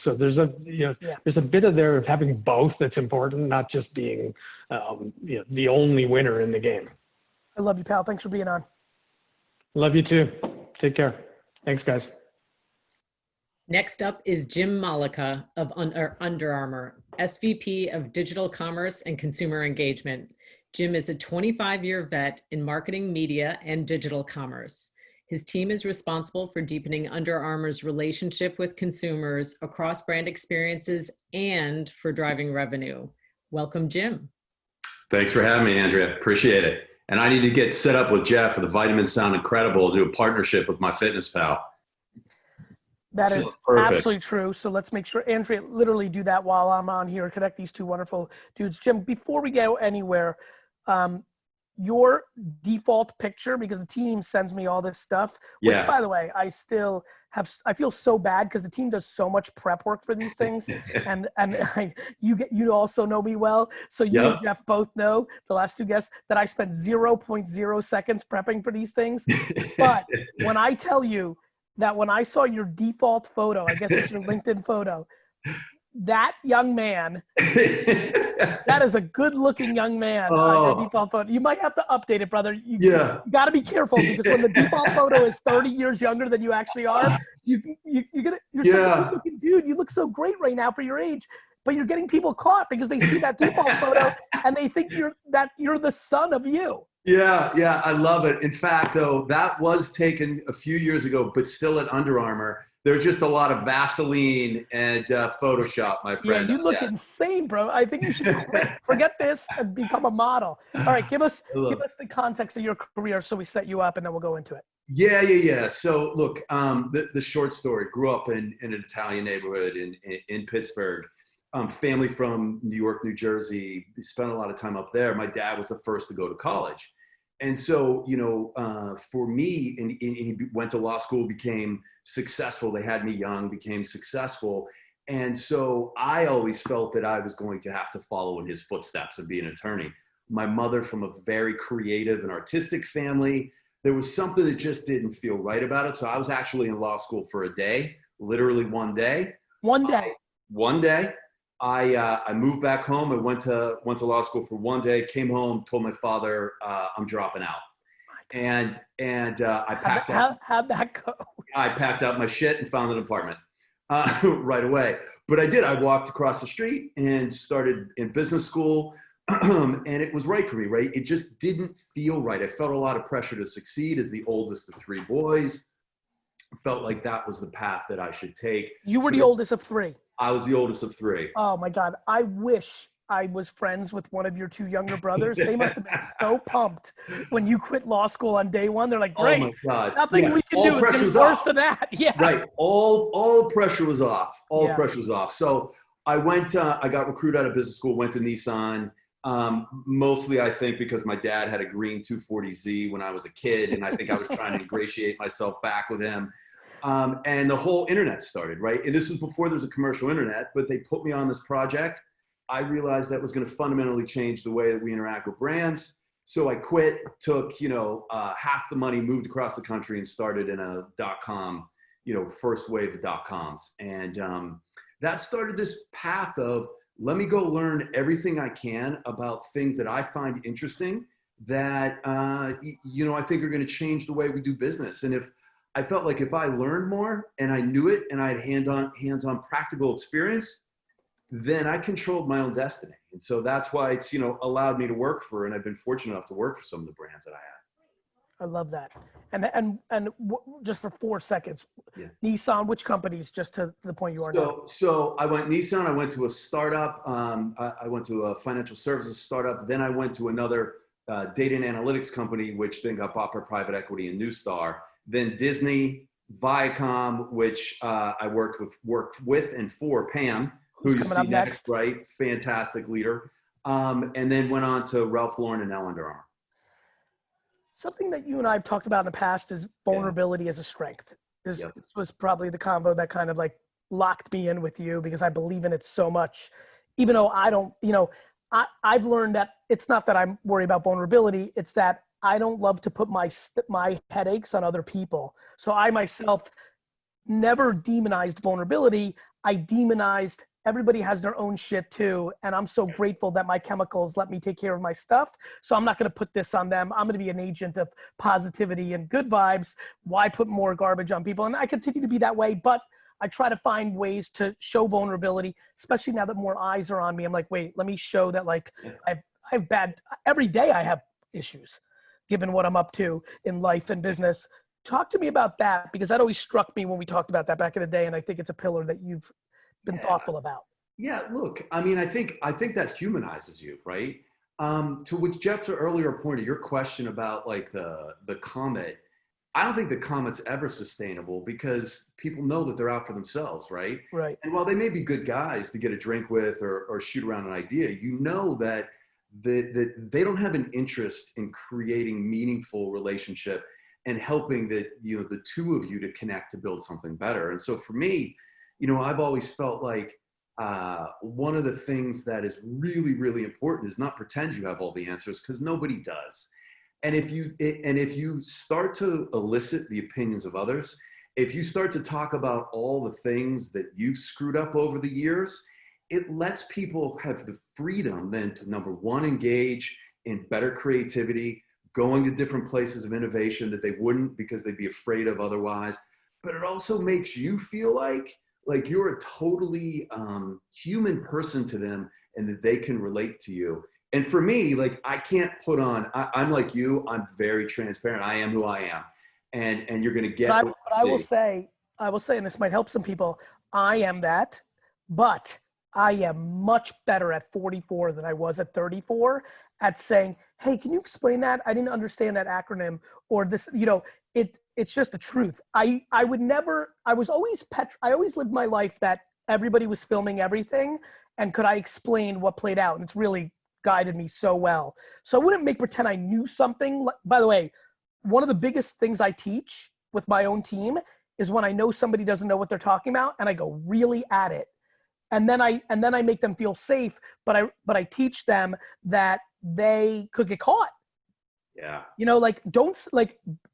S6: So there's a bit of there of having both that's important, not just being the only winner in the game.
S2: I love you, pal. Thanks for being on.
S6: Love you too. Take care. Thanks, guys.
S1: Next up is Jim Mollica of Under Armour, SVP of Digital Commerce and Consumer Engagement. Jim is a 25-year vet in marketing, media, and digital commerce. His team is responsible for deepening Under Armour's relationship with consumers across brand experiences and for driving revenue. Welcome, Jim.
S7: Thanks for having me, Andrea. Appreciate it. And I need to get set up with Jeff for the vitamins sound incredible, do a partnership with MyFitnessPal.
S2: That
S7: So
S2: is
S7: perfect.
S2: absolutely true. So let's make sure, Andrea, literally do that while I'm on here, connect these two wonderful dudes. Jim, before we go anywhere, your default picture, because the team sends me all this stuff, which
S7: Yeah.
S2: by the way, I still have, I feel so bad because the team does so much prep work for these things. and you also know me well. So you and
S7: Yep.
S2: Jeff both know, the last two guests, that I spent 0.0 seconds prepping for these things. But when I tell you that when I saw your default photo, I guess it's your LinkedIn photo, that young man, that is a good looking young man on your default photo. You might have to update it, brother. You got to be careful, because when the default photo is 30 years younger than you actually are, you're such a good looking dude. You look so great right now for your age, but you're getting people caught because they see that default photo and they think you're the son of you.
S7: Yeah, I love it. In fact, though, that was taken a few years ago, but still at Under Armour. There's just a lot of Vaseline and Photoshop, my friend.
S2: Yeah, you look insane, bro. I think you should quit. Forget this and become a model. All right, give us the context of your career so we set you up, and then we'll go into it.
S7: Yeah. So look, the short story, grew up in an Italian neighborhood in Pittsburgh. Family from New York, New Jersey, spent a lot of time up there. My dad was the first to go to college. And so, for me, and he went to law school, became successful. They had me young, became successful. And so I always felt that I was going to have to follow in his footsteps and be an attorney. My mother, from a very creative and artistic family, there was something that just didn't feel right about it. So I was actually in law school for a day, literally one day.
S2: One day.
S7: I moved back home. I went to law school for one day, came home, told my father, I'm dropping out. And I packed up.
S2: How'd that go?
S7: I packed up my shit and found an apartment right away. But I did. I walked across the street and started in business school. And it was right for me, right? It just didn't feel right. I felt a lot of pressure to succeed as the oldest of three boys. Felt like that was the path that I should take.
S2: You were the oldest of three.
S7: I was the oldest of three.
S2: Oh my God. I wish I was friends with one of your two younger brothers. They must have been so pumped when you quit law school on day one. They're like, great.
S7: Oh my God.
S2: Nothing we can do is getting worse than that. Yeah.
S7: Right. All pressure was off. Pressure was off. So I went, I got recruited out of business school, went to Nissan. Mostly I think because my dad had a green 240Z when I was a kid. And I think I was trying to ingratiate myself back with him. And the whole internet started, right? And this was before there was a commercial internet, but they put me on this project. I realized that was going to fundamentally change the way that we interact with brands. So I quit, took, half the money, moved across the country and started in a .com, first wave of .coms. And that started this path of, let me go learn everything I can about things that I find interesting that, I think are going to change the way we do business. And I felt like if I learned more and I knew it and I had hands-on practical experience, then I controlled my own destiny. And so that's why it's, allowed me to work for, and I've been fortunate enough to work for some of the brands that I have.
S2: I love that. And just for 4 seconds, Nissan, which companies, just to the point you are now?
S7: So I went Nissan, I went to a startup. I went to a financial services startup. Then I went to another data and analytics company, which then got bought by private equity and Newstar. Then Disney, Viacom, which I worked with and for Pam, who you see next, right? Fantastic leader. And then went on to Ralph Lauren and now Under Armour.
S2: Something that you and I have talked about in the past is vulnerability as a strength. This was probably the combo that kind of like locked me in with you, because I believe in it so much, even though I don't, I've learned that it's not that I'm worried about vulnerability. It's that I don't love to put my headaches on other people. So I myself never demonized vulnerability. I demonized everybody has their own shit too. And I'm so grateful that my chemicals let me take care of my stuff. So I'm not going to put this on them. I'm going to be an agent of positivity and good vibes. Why put more garbage on people? And I continue to be that way, but I try to find ways to show vulnerability, especially now that more eyes are on me. I'm like, wait, let me show that like I have every day I have issues given what I'm up to in life and business. Talk to me about that, because that always struck me when we talked about that back in the day. And I think it's a pillar that you've been thoughtful about.
S7: Yeah, look, I mean, I think that humanizes you, right? To which Jeff's earlier point of your question about like the comment, I don't think the comment's ever sustainable because people know that they're out for themselves, right?
S2: Right.
S7: And while they may be good guys to get a drink with or shoot around an idea, you know that they don't have an interest in creating meaningful relationship and helping the two of you to connect to build something better. And so for me, I've always felt like one of the things that is really, really important is not pretend you have all the answers, because nobody does. And if you start to elicit the opinions of others, if you start to talk about all the things that you've screwed up over the years, it lets people have the freedom then to, number one, engage in better creativity, going to different places of innovation that they wouldn't because they'd be afraid of otherwise. But it also makes you feel like you're a totally human person to them and that they can relate to you. And for me, I can't put on, I'm like you, I'm very transparent. I am who I am. And you're going to get what
S2: I will say, and this might help some people, I am that, but I am much better at 44 than I was at 34 at saying, hey, can you explain that? I didn't understand that acronym or this, it's just the truth. I always lived my life that everybody was filming everything. And could I explain what played out? And it's really guided me so well. So I wouldn't make pretend I knew something. By the way, one of the biggest things I teach with my own team is when I know somebody doesn't know what they're talking about and I go really at it. And then I make them feel safe, but I teach them that they could get caught.
S7: Yeah.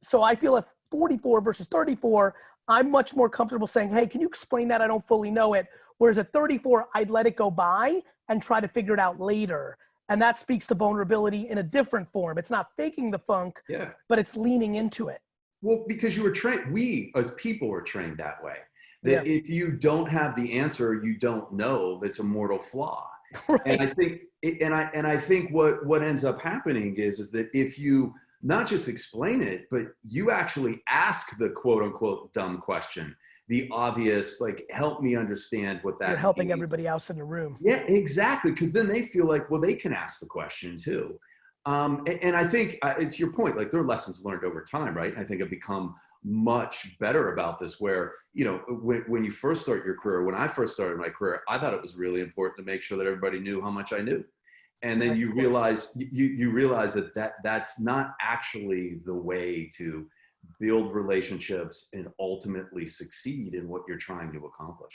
S2: So I feel at 44 versus 34, I'm much more comfortable saying, hey, can you explain that? I don't fully know it. Whereas at 34, I'd let it go by and try to figure it out later. And that speaks to vulnerability in a different form. It's not faking the funk, but it's leaning into it.
S7: Well, because you were trained, we as people were trained that way. That if you don't have the answer, you don't know. That's a mortal flaw. Right. And I think what ends up happening is that if you not just explain it, but you actually ask the quote unquote dumb question, the obvious, help me understand what that
S2: You're helping
S7: means.
S2: Everybody else in the room.
S7: Yeah, exactly. Because then they feel like, well, they can ask the question too. And I think it's your point, there are lessons learned over time, right? I think I've become much better about this where, when you first start your career, when I first started my career, I thought it was really important to make sure that everybody knew how much I knew. And then you realize, you realize that's not actually the way to build relationships and ultimately succeed in what you're trying to accomplish.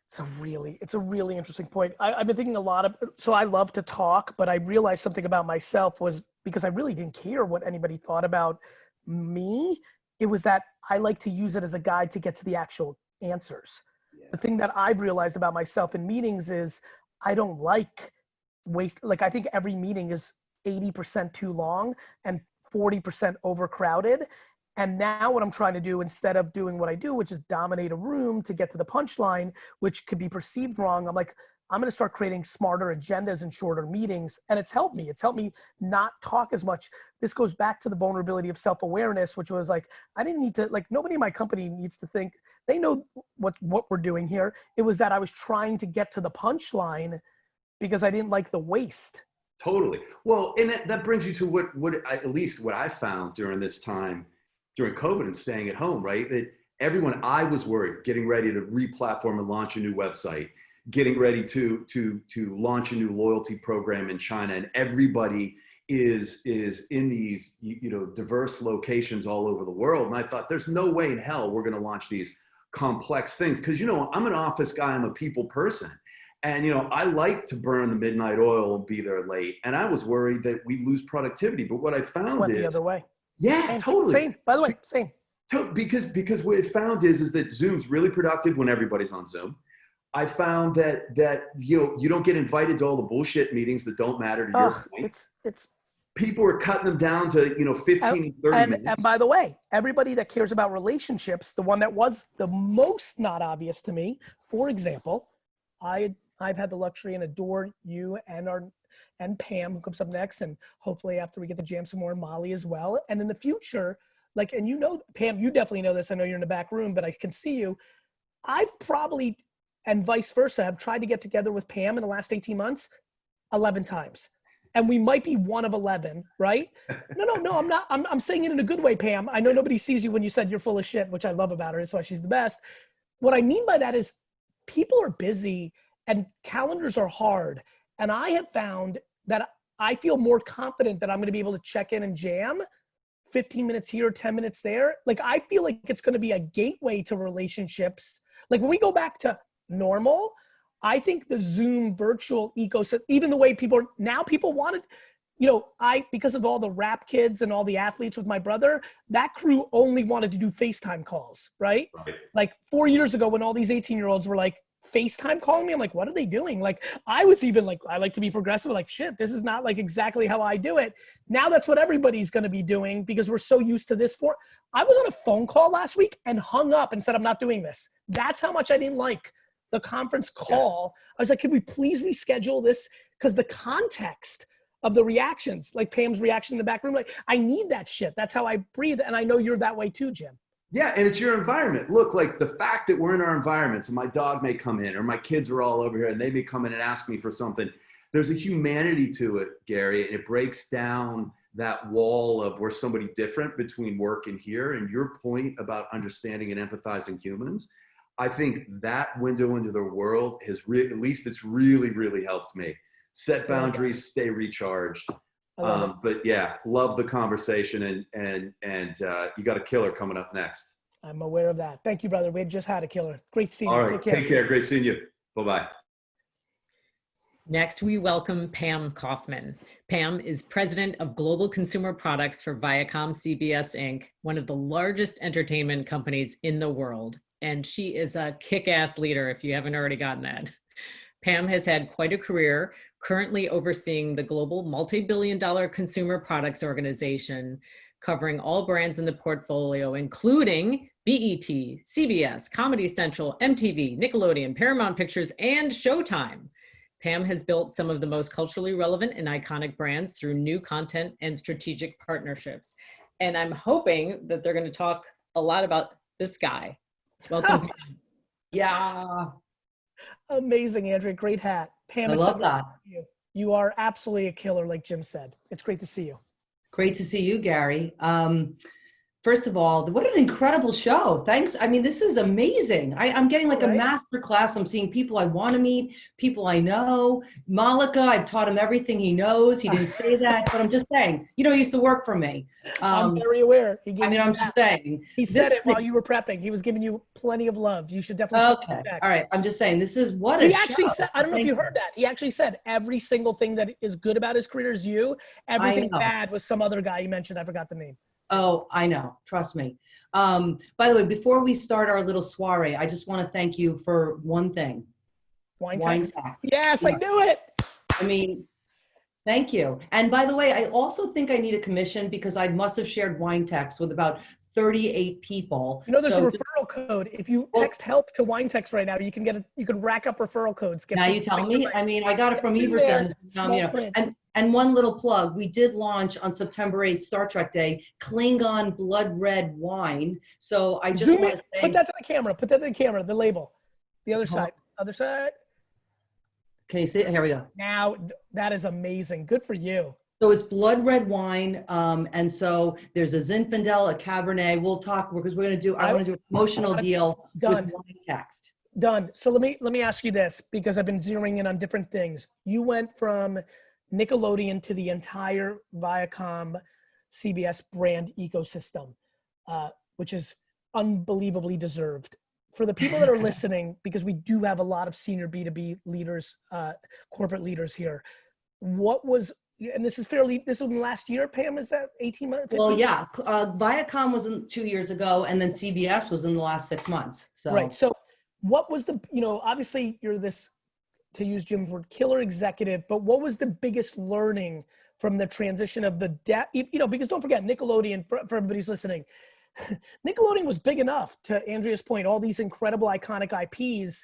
S2: It's a really interesting point. I've been thinking so I love to talk, but I realized something about myself was because I really didn't care what anybody thought about me. It was that I like to use it as a guide to get to the actual answers. Yeah. The thing that I've realized about myself in meetings is I don't like waste. I think every meeting is 80% too long and 40% overcrowded. And now what I'm trying to do, instead of doing what I do, which is dominate a room to get to the punchline, which could be perceived wrong, I'm going to start creating smarter agendas and shorter meetings. And it's helped me. It's helped me not talk as much. This goes back to the vulnerability of self-awareness, which was I didn't need to, nobody in my company needs to think they know what we're doing here. It was that I was trying to get to the punchline because I didn't like the waste.
S7: Totally. Well, and that brings you to at least what I found during this time, during COVID and staying at home, right? That I was worried, getting ready to re-platform and launch a new website, getting ready to launch a new loyalty program in China, and everybody is in these diverse locations all over the world. And I thought, there's no way in hell we're going to launch these complex things because I'm an office guy, I'm a people person, and I like to burn the midnight oil and be there late. And I was worried that we'd lose productivity, but what I found
S2: went
S7: is
S2: the other way.
S7: Yeah, totally.
S2: Same. By the way, same.
S7: Because what it found is that Zoom's really productive when everybody's on Zoom. I found that you don't get invited to all the bullshit meetings that don't matter to your point.
S2: It's
S7: people are cutting them down to 15 and 30 minutes.
S2: And by the way, everybody that cares about relationships, the one that was the most not obvious to me, for example, I've had the luxury and adore you and Pam, who comes up next, and hopefully after we get to jam some more, Molly as well. And in the future, and Pam, you definitely know this. I know you're in the back room, but I can see you. I've probably, and vice versa, have tried to get together with Pam in the last 18 months 11 times. and we might be one of 11, right? No, I'm not. I'm saying it in a good way, Pam. I know nobody sees you when you said you're full of shit, which I love about her. That's why she's the best. What I mean by that is people are busy and calendars are hard. And I have found that I feel more confident that I'm going to be able to check in and jam 15 minutes here, 10 minutes there. Like, I feel like it's going to be a gateway to relationships. Like, when we go back to normal, I think the Zoom virtual ecosystem, even the way people wanted, because of all the rap kids and all the athletes with my brother, that crew only wanted to do FaceTime calls, right? Like 4 years ago when all these 18-year-olds were like, FaceTime calling me, I'm like, what are they doing? Like, I was even like, I like to be progressive, like, shit, this is not like exactly how I do it. Now that's what everybody's going to be doing because we're so used to this. I was on a phone call last week and hung up and said, I'm not doing this. That's how much I didn't like the conference call. I was like, can we please reschedule this? Because the context of the reactions, like Pam's reaction in the back room, like, I need that shit. That's how I breathe. And I know you're that way too, Jim.
S7: Yeah, and it's your environment. Look, like the fact that we're in our environments and my dog may come in or my kids are all over here and they may come in and ask me for something. There's a humanity to it, Gary, and it breaks down that wall of we're somebody different between work and here. And your point about understanding and empathizing humans, I think that window into the world has at least it's really, really helped me. Set boundaries, stay recharged. But yeah, love the conversation and you got a killer coming up next.
S2: I'm aware of that. Thank you, brother. We had just had a killer. Great seeing you.
S7: All right, take care. Great seeing you. Bye-bye.
S1: Next, we welcome Pam Kaufman. Pam is president of global consumer products for ViacomCBS Inc., one of the largest entertainment companies in the world. And she is a kick-ass leader, if you haven't already gotten that. Pam has had quite a career, currently overseeing the global multi-billion-dollar consumer products organization, covering all brands in the portfolio, including BET, CBS, Comedy Central, MTV, Nickelodeon, Paramount Pictures, and Showtime. Pam has built some of the most culturally relevant and iconic brands through new content and strategic partnerships. And I'm hoping that they're going to talk a lot about this guy. Welcome, Pam.
S8: Yeah.
S2: Amazing, Andrea. Great hat. Pam,
S8: I love that.
S2: You are absolutely a killer, like Jim said. It's great to see you.
S8: Great to see you, Gary. First of all, what an incredible show. Thanks. I mean, this is amazing. I'm getting like a master class. I'm seeing people I want to meet, people I know. Mollica, I've taught him everything he knows. He didn't say that, but I'm just saying, he used to work for me.
S2: I'm very aware.
S8: I'm just saying.
S2: He said it while you were prepping. He was giving you plenty of love. You should definitely
S8: say that. All right. I'm just saying, this is what a
S2: He actually said, I don't know if you heard that. He actually said every single thing that is good about his career is you. Everything bad was some other guy you mentioned. I forgot the name.
S8: Oh, I know. Trust me. By the way, before we start our little soiree, I just want to thank you for one thing.
S2: Wine text. Yes, I knew it.
S8: I mean, thank you. And by the way, I also think I need a commission because I must have shared wine text with about 38 people.
S2: There's a referral code. If you text help to wine text right now, you can rack up referral codes.
S8: Now you tell me. I mean, I got it from Everton. And one little plug, we did launch on September 8th, Star Trek Day, Klingon blood red wine. So I just want to say.
S2: Put that to the camera. Put that to the camera, the label. The other side. Other side.
S8: Can you see it? Here we go.
S2: Now, that is amazing. Good for you.
S8: So it's blood red wine. And so there's a Zinfandel, a Cabernet. We'll talk because I want to do a promotional deal with wine text.
S2: Done. So let me ask you this, because I've been zeroing in on different things. You went from Nickelodeon to the entire Viacom CBS brand ecosystem, which is unbelievably deserved. For the people that are listening, because we do have a lot of senior B2B leaders, corporate leaders here, and this was in last year, Pam, is that 18 months? 15
S8: well, yeah. Viacom was 2 years ago, and then CBS was in the last 6 months. So.
S2: Right. So what was obviously you're this, to use Jim's word, killer executive, but what was the biggest learning from the transition of because don't forget, Nickelodeon, for everybody who's listening, Nickelodeon was big enough, to Andrea's point, all these incredible iconic IPs.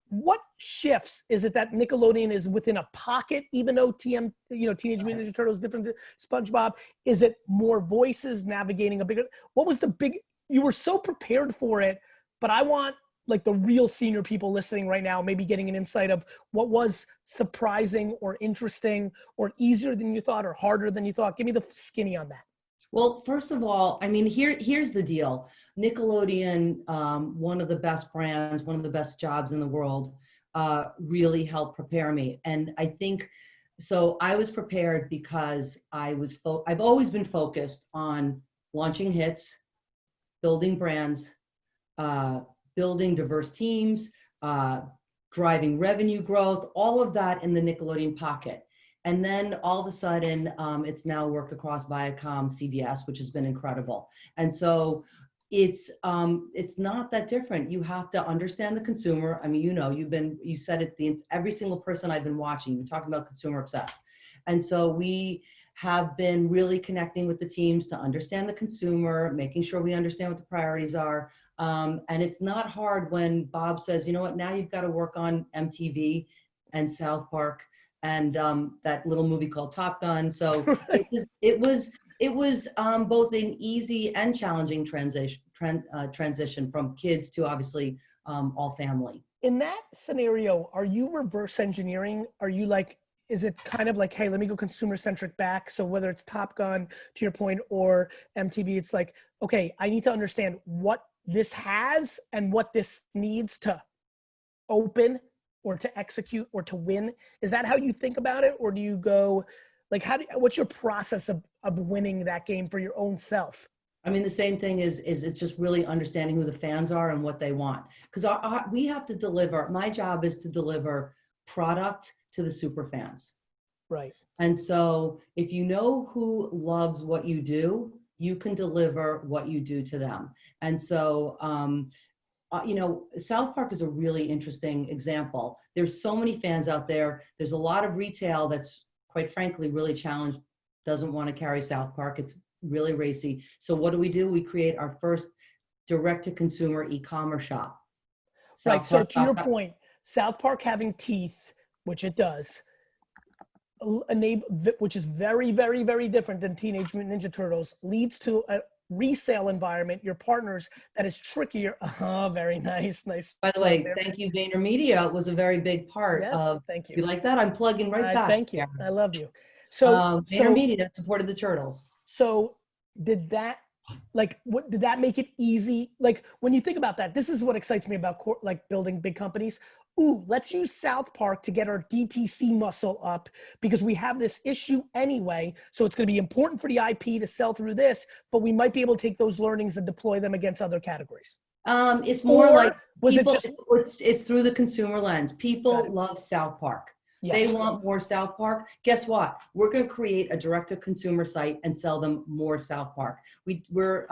S2: What shifts is it that Nickelodeon is within a pocket, even though Teenage Mutant Ninja Turtles, different SpongeBob? Is it more voices navigating a bigger, what was the big, you were so prepared for it, but I want like the real senior people listening right now, maybe getting an insight of what was surprising or interesting or easier than you thought or harder than you thought? Give me the skinny on that.
S8: Well, first of all, I mean, here's the deal. Nickelodeon, one of the best brands, one of the best jobs in the world, really helped prepare me. And I think, so I was prepared because I've always been focused on launching hits, building brands, building diverse teams, driving revenue growth, all of that in the Nickelodeon pocket. And then all of a sudden, it's now worked across ViacomCBS, which has been incredible. And so it's not that different. You have to understand the consumer. I mean, you said it, every single person I've been watching, you're talking about consumer obsessed. And so we have been really connecting with the teams to understand the consumer, making sure we understand what the priorities are. And it's not hard when Bob says, you know what, now you've got to work on MTV and South Park and that little movie called Top Gun. So it was both an easy and challenging transition from kids to obviously all family.
S2: In that scenario, are you reverse engineering? Are you like, is it kind of like, hey, let me go consumer centric back? So whether it's Top Gun, to your point, or MTV, it's like, okay, I need to understand what this has and what this needs to open or to execute or to win. Is that how you think about it? Or do you go like, what's your process of winning that game for your own self?
S8: I mean, the same thing is it's just really understanding who the fans are and what they want. Because we have to deliver, my job is to deliver product to the super fans.
S2: Right.
S8: And so if you know who loves what you do, you can deliver what you do to them. And so, South Park is a really interesting example. There's so many fans out there. There's a lot of retail that's, quite frankly, really challenged, doesn't want to carry South Park. It's really racy. So what do? We create our first direct-to-consumer e-commerce shop.
S2: Right, so to your point, South Park having teeth, which it does, which is very, very, very different than Teenage Mutant Ninja Turtles, leads to a resale environment, your partners, that is trickier. Oh, very nice.
S8: By the way, thank you. VaynerMedia was a very big part of.
S2: Thank you.
S8: You like that? I'm plugging right back.
S2: Thank you. I love you. So
S8: VaynerMedia supported the Turtles.
S2: So did that make it easy? Like when you think about that, this is what excites me about like building big companies. Ooh, let's use South Park to get our DTC muscle up because we have this issue anyway. So it's going to be important for the IP to sell through this, but we might be able to take those learnings and deploy them against other categories.
S8: It's more like it's through the consumer lens. People love South Park. Yes. They want more South Park. Guess what? We're going to create a direct-to-consumer site and sell them more South Park. We're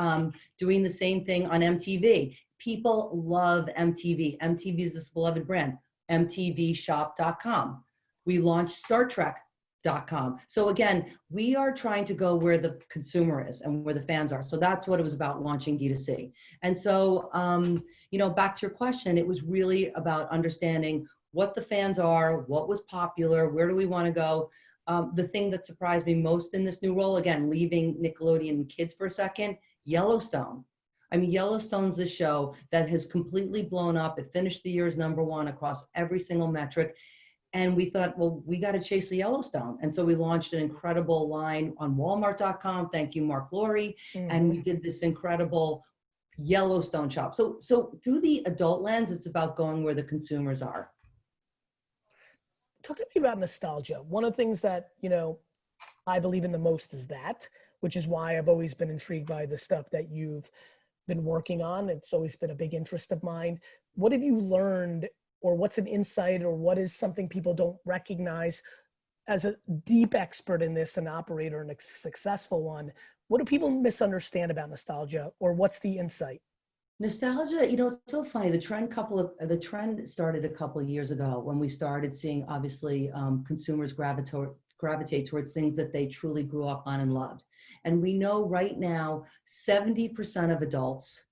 S8: doing the same thing on MTV. People love MTV. MTV is this beloved brand. MTVshop.com. We launched StarTrek.com. So again, we are trying to go where the consumer is and where the fans are. So that's what it was about launching D2C. And so, back to your question, it was really about understanding what the fans are, what was popular, where do we want to go. The thing that surprised me most in this new role, again, leaving Nickelodeon and kids for a second, Yellowstone. I mean, Yellowstone's the show that has completely blown up. It finished the year as #1 across every single metric. And we thought, well, we got to chase the Yellowstone. And so we launched an incredible line on Walmart.com. Thank you, Marc, Laurie. Mm-hmm. And we did this incredible Yellowstone shop. So through the adult lens, it's about going where the consumers are.
S2: Talk to me about nostalgia. One of the things that, I believe in the most is that, which is why I've always been intrigued by the stuff that you've been working on. It's always been a big interest of mine. What have you learned, or what's an insight, or what is something people don't recognize as a deep expert in this, an operator and a successful one? What do people misunderstand about nostalgia, or what's the insight?
S8: Nostalgia, it's so funny. The trend started a couple of years ago when we started seeing, obviously, consumers gravitate towards things that they truly grew up on and loved. And we know right now, 70% of adults,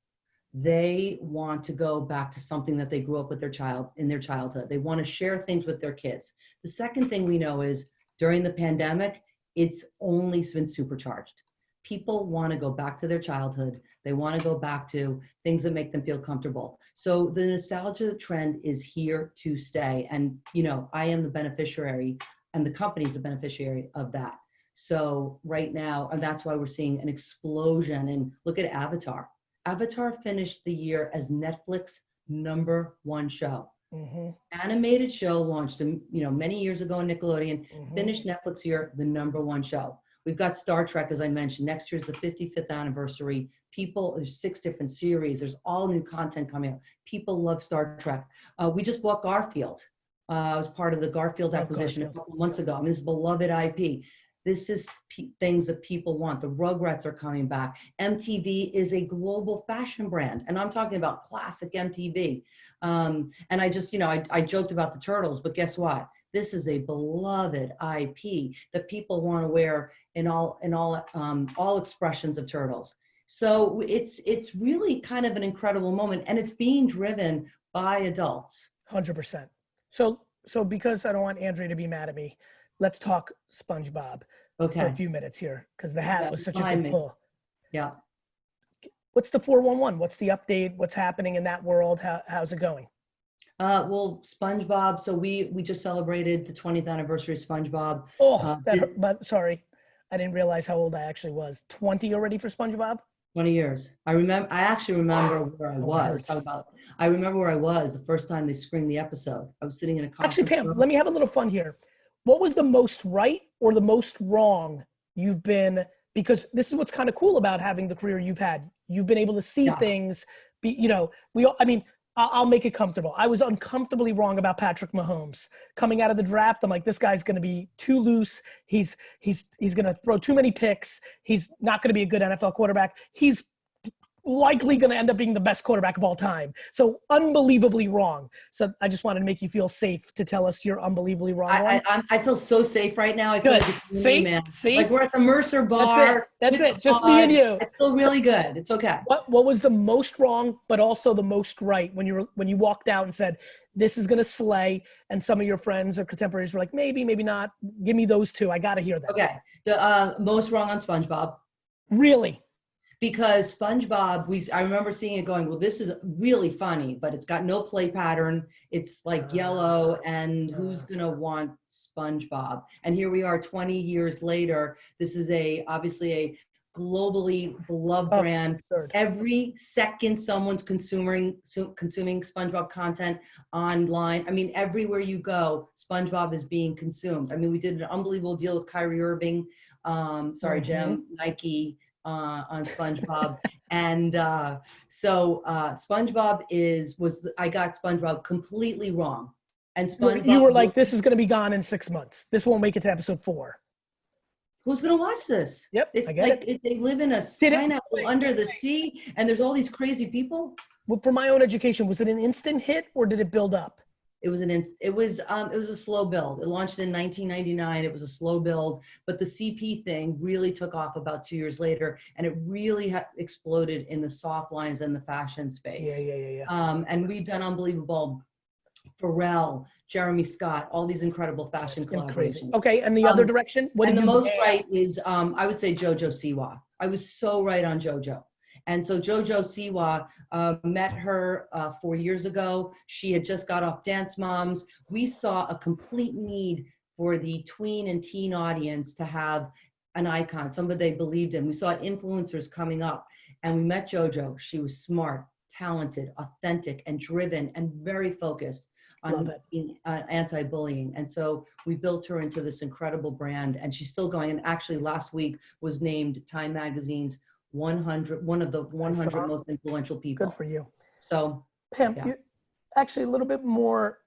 S8: they want to go back to something that they grew up with in their childhood. They want to share things with their kids. The second thing we know is during the pandemic, it's only been supercharged. People want to go back to their childhood. They want to go back to things that make them feel comfortable. So the nostalgia trend is here to stay. And, you know, I am the beneficiary and the company's the beneficiary of that. So right now, and that's why we're seeing an explosion. And look at Avatar. Avatar finished the year as Netflix #1 show. Animated show launched, you know, many years ago on Nickelodeon, finished Netflix year, the #1 show. We've got Star Trek, as I mentioned. Next year's the 55th anniversary. There's 6 different series. There's all new content coming out. People love Star Trek. We just bought Garfield. I was part of the Garfield acquisition a couple of months ago. I mean, this is beloved IP. This is things that people want. The Rugrats are coming back. MTV is a global fashion brand. And I'm talking about classic MTV. And I just, you know, I joked about the Turtles, but guess what? This is a beloved IP that people want to wear in all expressions of Turtles. So it's really kind of an incredible moment, and it's being driven by adults.
S2: 100%. So because I don't want Andrea to be mad at me, let's talk SpongeBob for a few minutes here, because the hat was such a good pull.
S8: Yeah.
S2: What's the 411? What's the update? What's happening in that world? How's it going?
S8: Well, SpongeBob. So we just celebrated the 20th anniversary of SpongeBob.
S2: But sorry, I didn't realize how old I actually was. 20 already for SpongeBob?
S8: 20 years. I actually remember where I was. I remember where I was the first time they screened the episode. I was sitting in a conference
S2: Actually, Pam,
S8: room.
S2: let me have a little fun here. What was the most right or the most wrong you've been? Because this is what's kind of cool about having the career you've had. You've been able to see things. I'll make it comfortable. I was uncomfortably wrong about Patrick Mahomes coming out of the draft. I'm like, this guy's going to be too loose. He's going to throw too many picks. He's not going to be a good NFL quarterback. He's likely going to end up being the best quarterback of all time. So unbelievably wrong. So I just wanted to make you feel safe to tell us you're unbelievably wrong.
S8: I feel so safe right now. I feel like it's me, man.
S2: See?
S8: Like we're at the Mercer bar.
S2: That's it. Just me and you.
S8: I feel really good. It's okay.
S2: What was the most wrong, but also the most right when you walked out and said, this is going to slay, and some of your friends or contemporaries were like, maybe not. Give me those two. I got to hear that.
S8: Okay. The most wrong on SpongeBob.
S2: Really?
S8: Because SpongeBob, I remember seeing it going, well, this is really funny, but it's got no play pattern. It's like yellow, and who's going to want SpongeBob? And here we are 20 years later. This is obviously a globally beloved brand.
S2: Absurd.
S8: Every second someone's consuming SpongeBob content online. I mean, everywhere you go, SpongeBob is being consumed. I mean, we did an unbelievable deal with Kyrie Irving. Jim, Nike, on SpongeBob. And so SpongeBob I got SpongeBob completely wrong. And SpongeBob,
S2: you were like, this is going to be gone in 6 months. This won't make it to episode 4.
S8: Who's going to watch this?
S2: Yep.
S8: It's like they live in a pineapple under the sea, and there's all these crazy people.
S2: Well, for my own education, was it an instant hit or did it build up?
S8: It was a slow build. It launched in 1999. It was a slow build, but the CP thing really took off about 2 years later, and it really exploded in the soft lines and the fashion space.
S2: Yeah.
S8: And we've done unbelievable. Pharrell, Jeremy Scott, all these incredible fashion collaborations.
S2: Crazy. Okay, and the other direction?
S8: The most right is, I would say JoJo Siwa. I was so right on JoJo. And so JoJo Siwa, met her 4 years ago. She had just got off Dance Moms. We saw a complete need for the tween and teen audience to have an icon, somebody they believed in. We saw influencers coming up, and we met JoJo. She was smart, talented, authentic, and driven, and very focused on anti-bullying. And so we built her into this incredible brand, and she's still going. And actually last week was named Time Magazine's one of the 100 most influential people.
S2: Good for you.
S8: So
S2: Pam, actually a little bit more,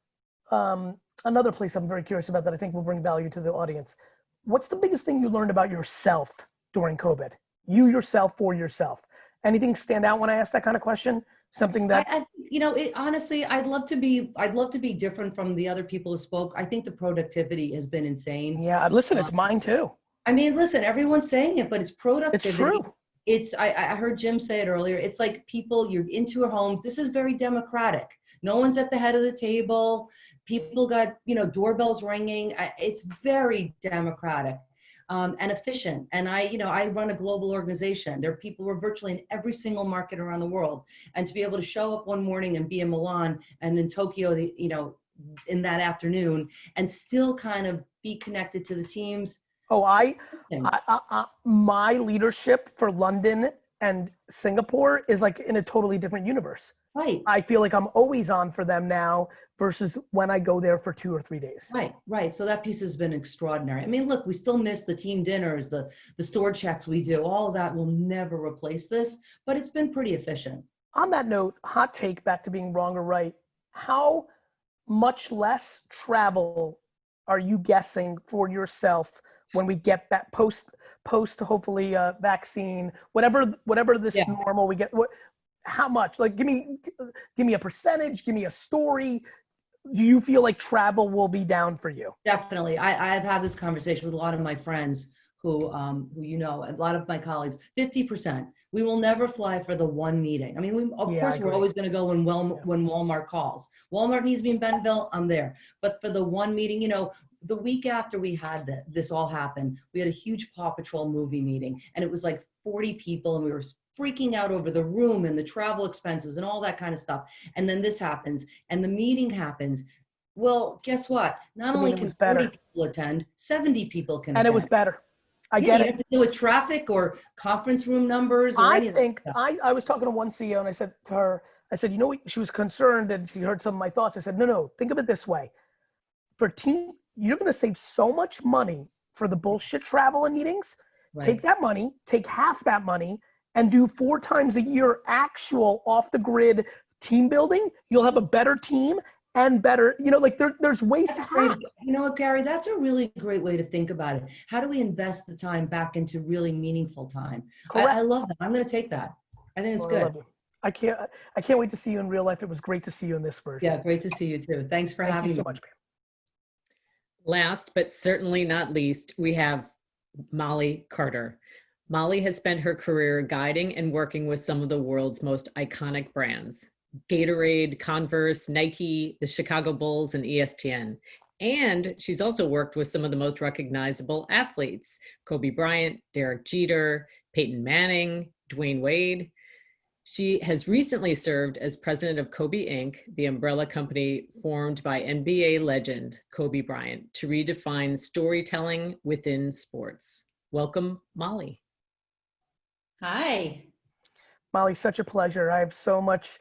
S2: another place I'm very curious about that I think will bring value to the audience. What's the biggest thing you learned about yourself during COVID? You yourself, for yourself. Anything stand out when I ask that kind of question? Something that
S8: honestly, I'd love to be different from the other people who spoke. I think the productivity has been insane.
S2: Yeah, listen, it's mine too.
S8: I mean, listen, everyone's saying it, but it's productivity.
S2: It's true.
S8: I heard Jim say it earlier. It's like you're into your homes. This is very democratic. No one's at the head of the table. People got, doorbells ringing. It's very democratic. and efficient. And I run a global organization. There are people who are virtually in every single market around the world. And to be able to show up one morning and be in Milan and in Tokyo, in that afternoon, and still kind of be connected to the teams.
S2: Oh, my leadership for London and Singapore is like in a totally different universe.
S8: Right.
S2: I feel like I'm always on for them now versus when I go there for 2 or 3 days.
S8: Right. So that piece has been extraordinary. I mean, look, we still miss the team dinners, the store checks we do. All of that will never replace this, but it's been pretty efficient.
S2: On that note, hot take, back to being wrong or right, how much less travel are you guessing for yourself when we get that post hopefully vaccine, whatever this normal we get? How much? Like, give me a percentage, give me a story. Do you feel like travel will be down for you?
S8: Definitely. I've had this conversation with a lot of my friends who a lot of my colleagues. 50%. We will never fly for the one meeting. I mean, of course, we're always going to go when Walmart calls. Walmart needs me in Bentonville, I'm there. But for the one meeting, the week after we had this all happen, we had a huge Paw Patrol movie meeting, and it was like 40 people, and we were freaking out over the room and the travel expenses and all that kind of stuff. And then this happens, and the meeting happens. Well, guess what? Not only can 40 people attend, 70 people can attend.
S2: And it was better. I get it.
S8: Have to do with traffic or conference room numbers or anything.
S2: I was talking to one CEO, and I said to her, she was concerned and she heard some of my thoughts. I said, no, think of it this way. For team, you're going to save so much money for the bullshit travel and meetings. Right. Take that money, take half that money, and do 4 times a year actual off the grid team building. You'll have a better team and better, there's ways to hack.
S8: You know what, Gary, that's a really great way to think about it. How do we invest the time back into really meaningful time? I love that. I'm going to take that. I think it's good.
S2: I can't wait to see you in real life. It was great to see you in this version.
S8: Yeah, great to see you too. Thanks for having me.
S2: Thank you so much, man.
S1: Last, but certainly not least, we have Molly Carter. Molly has spent her career guiding and working with some of the world's most iconic brands: Gatorade, Converse, Nike, the Chicago Bulls, and ESPN. And she's also worked with some of the most recognizable athletes: Kobe Bryant, Derek Jeter, Peyton Manning, Dwayne Wade. She has recently served as president of Kobe Inc., the umbrella company formed by NBA legend Kobe Bryant to redefine storytelling within sports. Welcome, Molly.
S9: Hi.
S2: Molly, such a pleasure. I have so much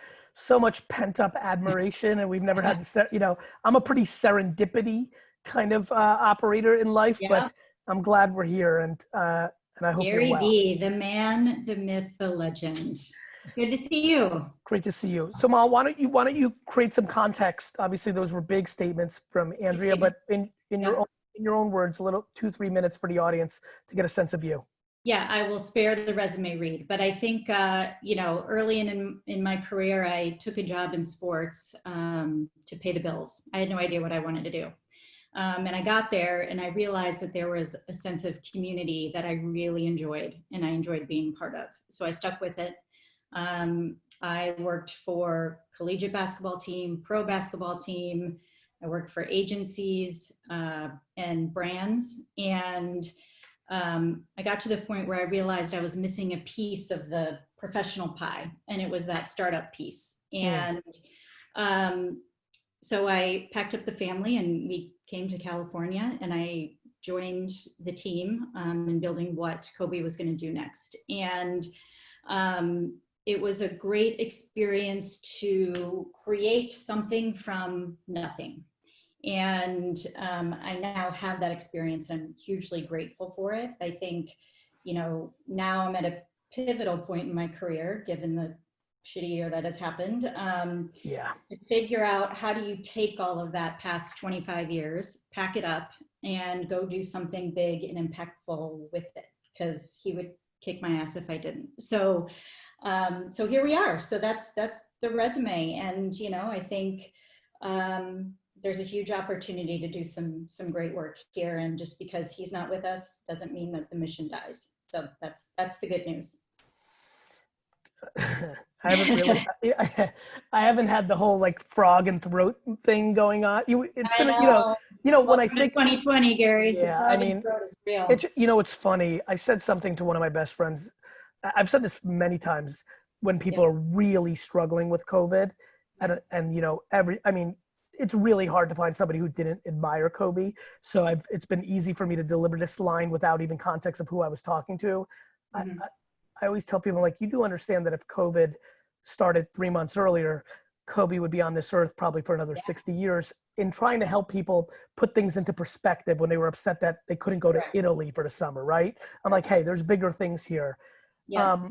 S2: pent up admiration, and we've never had to, I'm a pretty serendipity kind of operator in life, but I'm glad we're here, and I hope
S9: Gary
S2: you're well.
S9: V, the man, the myth, the legend. It's good to see you.
S2: Great to see you. So, Mal, why don't you create some context? Obviously, those were big statements from Andrea, but in your own words, a little 2-3 minutes for the audience to get a sense of you.
S9: Yeah, I will spare the resume read, but I think, early in my career, I took a job in sports to pay the bills. I had no idea what I wanted to do. And I got there and I realized that there was a sense of community that I really enjoyed and I enjoyed being part of. So I stuck with it. I worked for collegiate basketball team, pro basketball team. I worked for agencies and brands. And I got to the point where I realized I was missing a piece of the professional pie, and it was that startup piece. And so I packed up the family and we came to California, and I joined the team in building what Kobe was going to do next. And it was a great experience to create something from nothing. And I now have that experience. I'm hugely grateful for it. I think, now I'm at a pivotal point in my career, given the shitty year that has happened. To figure out how do you take all of that past 25 years, pack it up, and go do something big and impactful with it, because he would kick my ass if I didn't. So here we are. So that's the resume. And, I think there's a huge opportunity to do some great work here. And just because he's not with us doesn't mean that the mission dies. So that's the good news.
S2: I haven't had the whole frog and throat thing going on. It's been, You know, when I
S9: Welcome to
S2: think
S9: 2020, Gary.
S2: Yeah, I mean,
S9: Is real.
S2: it's, you know, it's funny. I said something to one of my best friends. I've said this many times when people are really struggling with COVID, and you know, I mean, it's really hard to find somebody who didn't admire Kobe. So it's been easy for me to deliver this line without even context of who I was talking to. I always tell people, like, you do understand that if COVID started 3 months earlier, Kobe would be on this earth probably for another 60 years, in trying to help people put things into perspective when they were upset that they couldn't go to Italy for the summer, right? I'm like, hey, there's bigger things here.
S9: Yeah.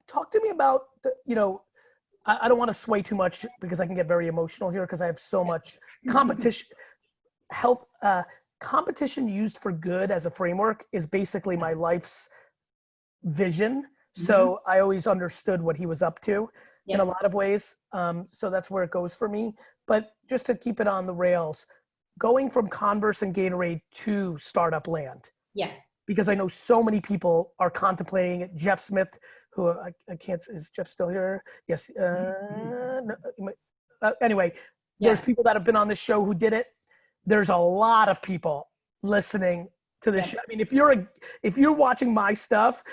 S2: Talk to me about, you know, I don't want to sway too much because I can get very emotional here because I have so much competition. Competition used for good as a framework is basically my life's vision. So I always understood what he was up to in a lot of ways. So that's where it goes for me. But just to keep it on the rails, going from Converse and Gatorade to startup land.
S9: Yeah.
S2: Because I know so many people are contemplating it. Jeff Smith, who I can't, is Jeff still here? Yes. Anyway, there's people that have been on this show who did it. There's a lot of people listening to this show. I mean, if you're watching my stuff,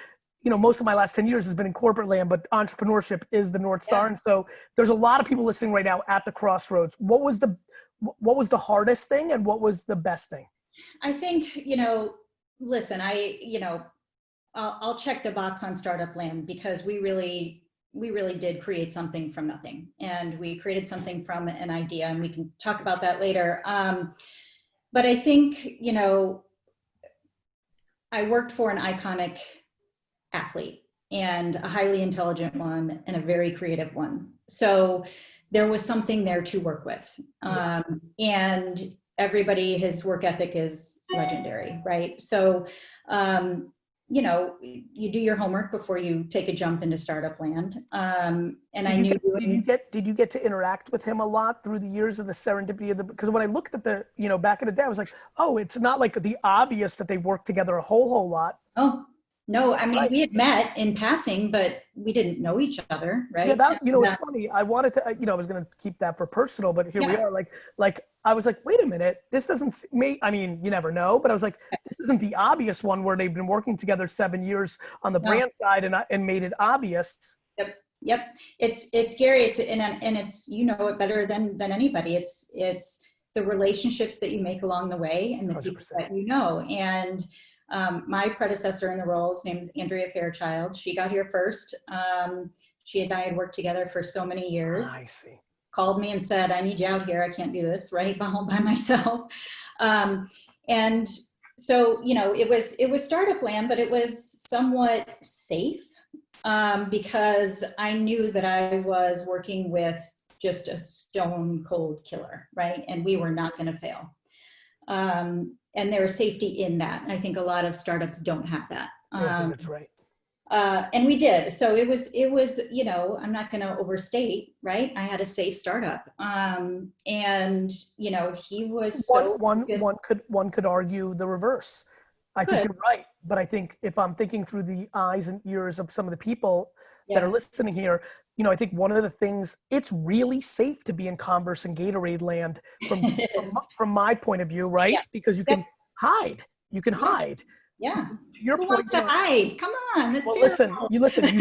S2: you know, most of my last 10 years has been in corporate land, but entrepreneurship is the North Star. And so there's a lot of people listening right now at the crossroads. What was the hardest thing and what was the best thing?
S9: I think, you know, listen, I'll check the box on startup land because we really did create something from nothing, and we created something from an idea, and we can talk about that later. But I think, you know, I worked for an iconic athlete and a highly intelligent one and a very creative one. So there was something there to work with. And everybody, his work ethic is legendary, right? So, you know, you do your homework before you take a jump into startup land. And
S2: Did you get to interact with him a lot through the years of the serendipity of because when I looked at the, you know, back in the day, I was like, oh, it's not like the obvious that they worked together a whole lot.
S9: Oh, no, I mean, we had met in passing, but we didn't know each other, right?
S2: Yeah, you know, it's funny. I wanted to, you know, I was going to keep that for personal, but here we are. Like, I was like, wait a minute, this doesn't I mean, you never know, but I was like, this isn't the obvious one where they've been working together 7 years on the brand side and made it obvious.
S9: Yep. It's Gary. And it's, you know it better than anybody. It's the relationships that you make along the way and the 100%. People that you know. And my predecessor in the role, his name is Andrea Fairchild. She got here first. She and I had worked together for so many years.
S2: I see.
S9: Called me and said, I need you out here. I can't do this right by myself. And so, you know, it was startup land, but it was somewhat safe because I knew that I was working with just a stone cold killer, right? And we were not going to fail. And there was safety in that. I think a lot of startups don't have that.
S2: I think that's right.
S9: And we did. So it was, you know, I'm not going to overstate, right? I had a safe startup. And, you know, he was
S2: one could argue the reverse. I think you're right. But I think if I'm thinking through the eyes and ears of some of the people that are listening here, you know, I think one of the things, it's really safe to be in Converse and Gatorade land from my point of view, right? Because you can hide. You can hide.
S9: Yeah.
S2: To your
S9: Who
S2: point,
S9: wants to hide? Come on. It's
S2: listen.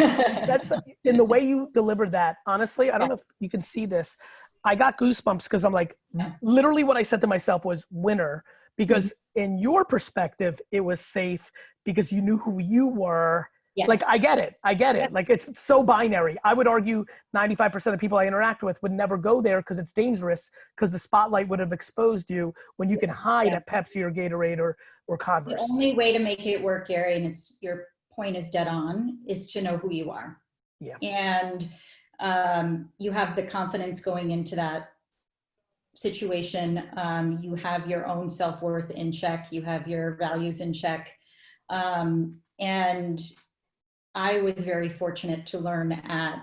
S2: That's in the way you delivered that. Honestly, I don't know if you can see this. I got goosebumps because I'm like, literally what I said to myself was winner, because in your perspective, it was safe because you knew who you were.
S9: Yes.
S2: Like, I get it. Like, it's so binary. I would argue 95% of people I interact with would never go there because it's dangerous, because the spotlight would have exposed you when you can hide at Pepsi or Gatorade or Converse.
S9: The only way to make it work, Gary, and your point is dead on, is to know who you are.
S2: Yeah.
S9: And you have the confidence going into that situation. You have your own self-worth in check. You have your values in check. And I was very fortunate to learn at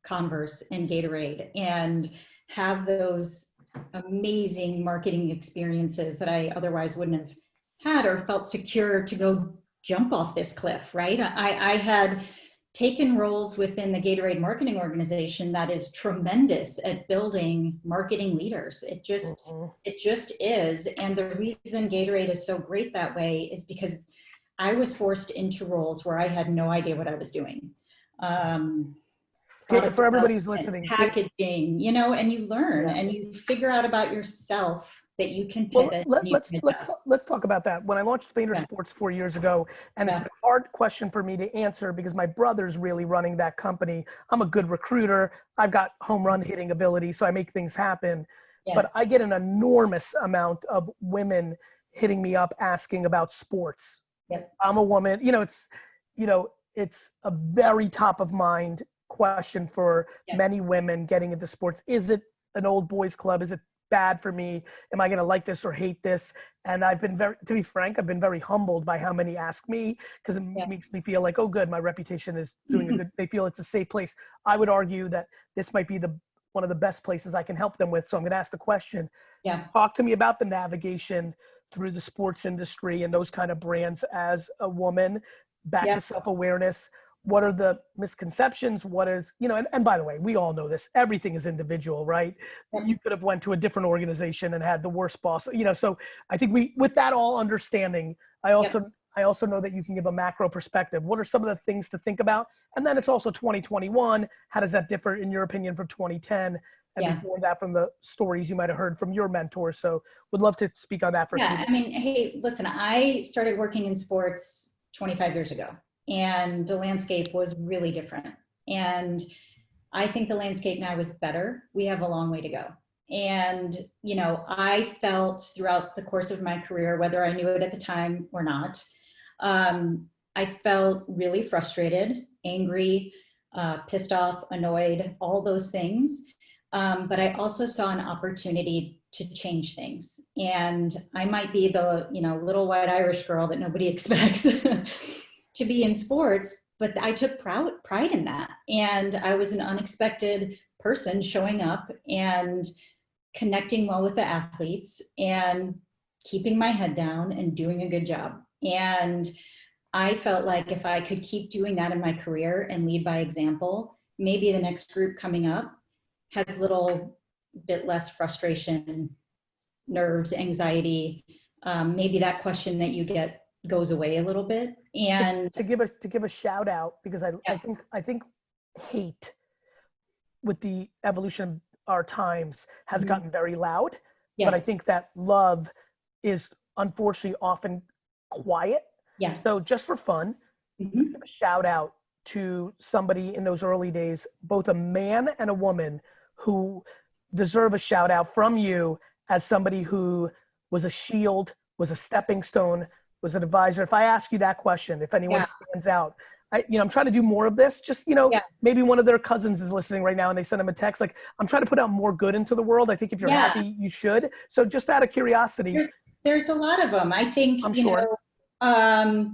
S9: Converse and Gatorade and have those amazing marketing experiences that I otherwise wouldn't have had or felt secure to go jump off this cliff, right? I had taken roles within the Gatorade marketing organization that is tremendous at building marketing leaders. It just is. And the reason Gatorade is so great that way is because I was forced into roles where I had no idea what I was doing.
S2: For everybody who's listening,
S9: packaging, you know, and you learn and you figure out about yourself that you can pivot.
S2: Well, let's talk about that. When I launched Vayner Sports 4 years ago, and it's a hard question for me to answer because my brother's really running that company. I'm a good recruiter. I've got home run hitting ability, so I make things happen. But I get an enormous amount of women hitting me up asking about sports. I'm a woman. It's a very top of mind question for many women getting into sports. Is it an old boys club? Is it bad for me? Am I going to like this or hate this? And I've been to be frank, I've been very humbled by how many ask me, because it makes me feel like, oh good, my reputation is doing a good, they feel it's a safe place. I would argue that this might be one of the best places I can help them with. So I'm going to ask the question. Talk to me about the navigation through the sports industry and those kind of brands as a woman, back to self-awareness. What are the misconceptions? What is, and by the way, we all know this, everything is individual, right? You could have went to a different organization and had the worst boss, so I think with that all understanding, I also know that you can give a macro perspective. What are some of the things to think about? And then it's also 2021. How does that differ in your opinion from 2010? And before that, from the stories you might've heard from your mentors. So would love to speak on that for a few minutes.
S9: I mean, hey, listen, I started working in sports 25 years ago. And the landscape was really different. And I think the landscape now is better. We have a long way to go. And, I felt throughout the course of my career, whether I knew it at the time or not, I felt really frustrated, angry, pissed off, annoyed, all those things. But I also saw an opportunity to change things. And I might be the, little white Irish girl that nobody expects to be in sports, but I took pride in that. And I was an unexpected person showing up and connecting well with the athletes and keeping my head down and doing a good job. And I felt like if I could keep doing that in my career and lead by example, maybe the next group coming up has a little bit less frustration, nerves, anxiety. Maybe that question that you get goes away a little bit. And
S2: to give a shout out, because I think hate with the evolution of our times has gotten very loud, but I think that love is unfortunately often quiet. So just for fun, give a shout out to somebody in those early days, both a man and a woman, who deserve a shout out from you as somebody who was a shield, was a stepping stone, was an advisor. If I ask you that question, if anyone stands out, I'm trying to do more of this. Just, maybe one of their cousins is listening right now and they send them a text. Like, I'm trying to put out more good into the world. I think if you're happy, you should. So just out of curiosity.
S9: There's a lot of them. I think,
S2: I'm sure.
S9: I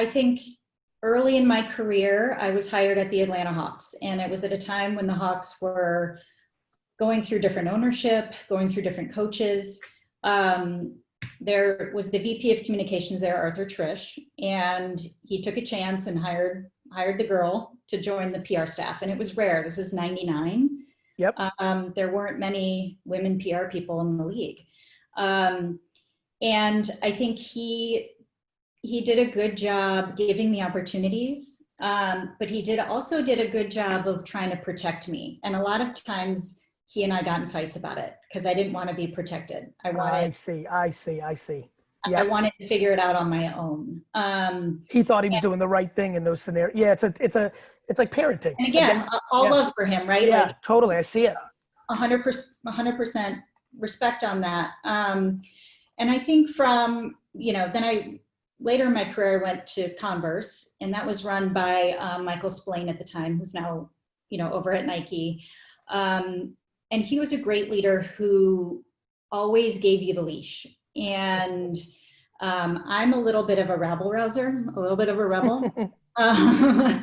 S9: think early in my career, I was hired at the Atlanta Hawks. And it was at a time when the Hawks were going through different ownership, going through different coaches. There was the VP of communications there, Arthur Trish, and he took a chance and hired the girl to join the PR staff. And it was rare. This was 99. There weren't many women PR people in the league. And I think he did a good job giving me opportunities, but he also did a good job of trying to protect me. And a lot of times he and I got in fights about it because I didn't want to be protected. I see.
S2: Yeah.
S9: I wanted to figure it out on my own.
S2: He thought he was doing the right thing in those scenarios. Yeah, it's like parenting.
S9: And again, all love for him, right?
S2: Yeah, totally. I see it.
S9: 100% respect on that. And I think from, then later in my career, I went to Converse, and that was run by Michael Spillane at the time, who's now, over at Nike. And he was a great leader who always gave you the leash. And I'm a little bit of a rabble rouser, a little bit of a rebel. I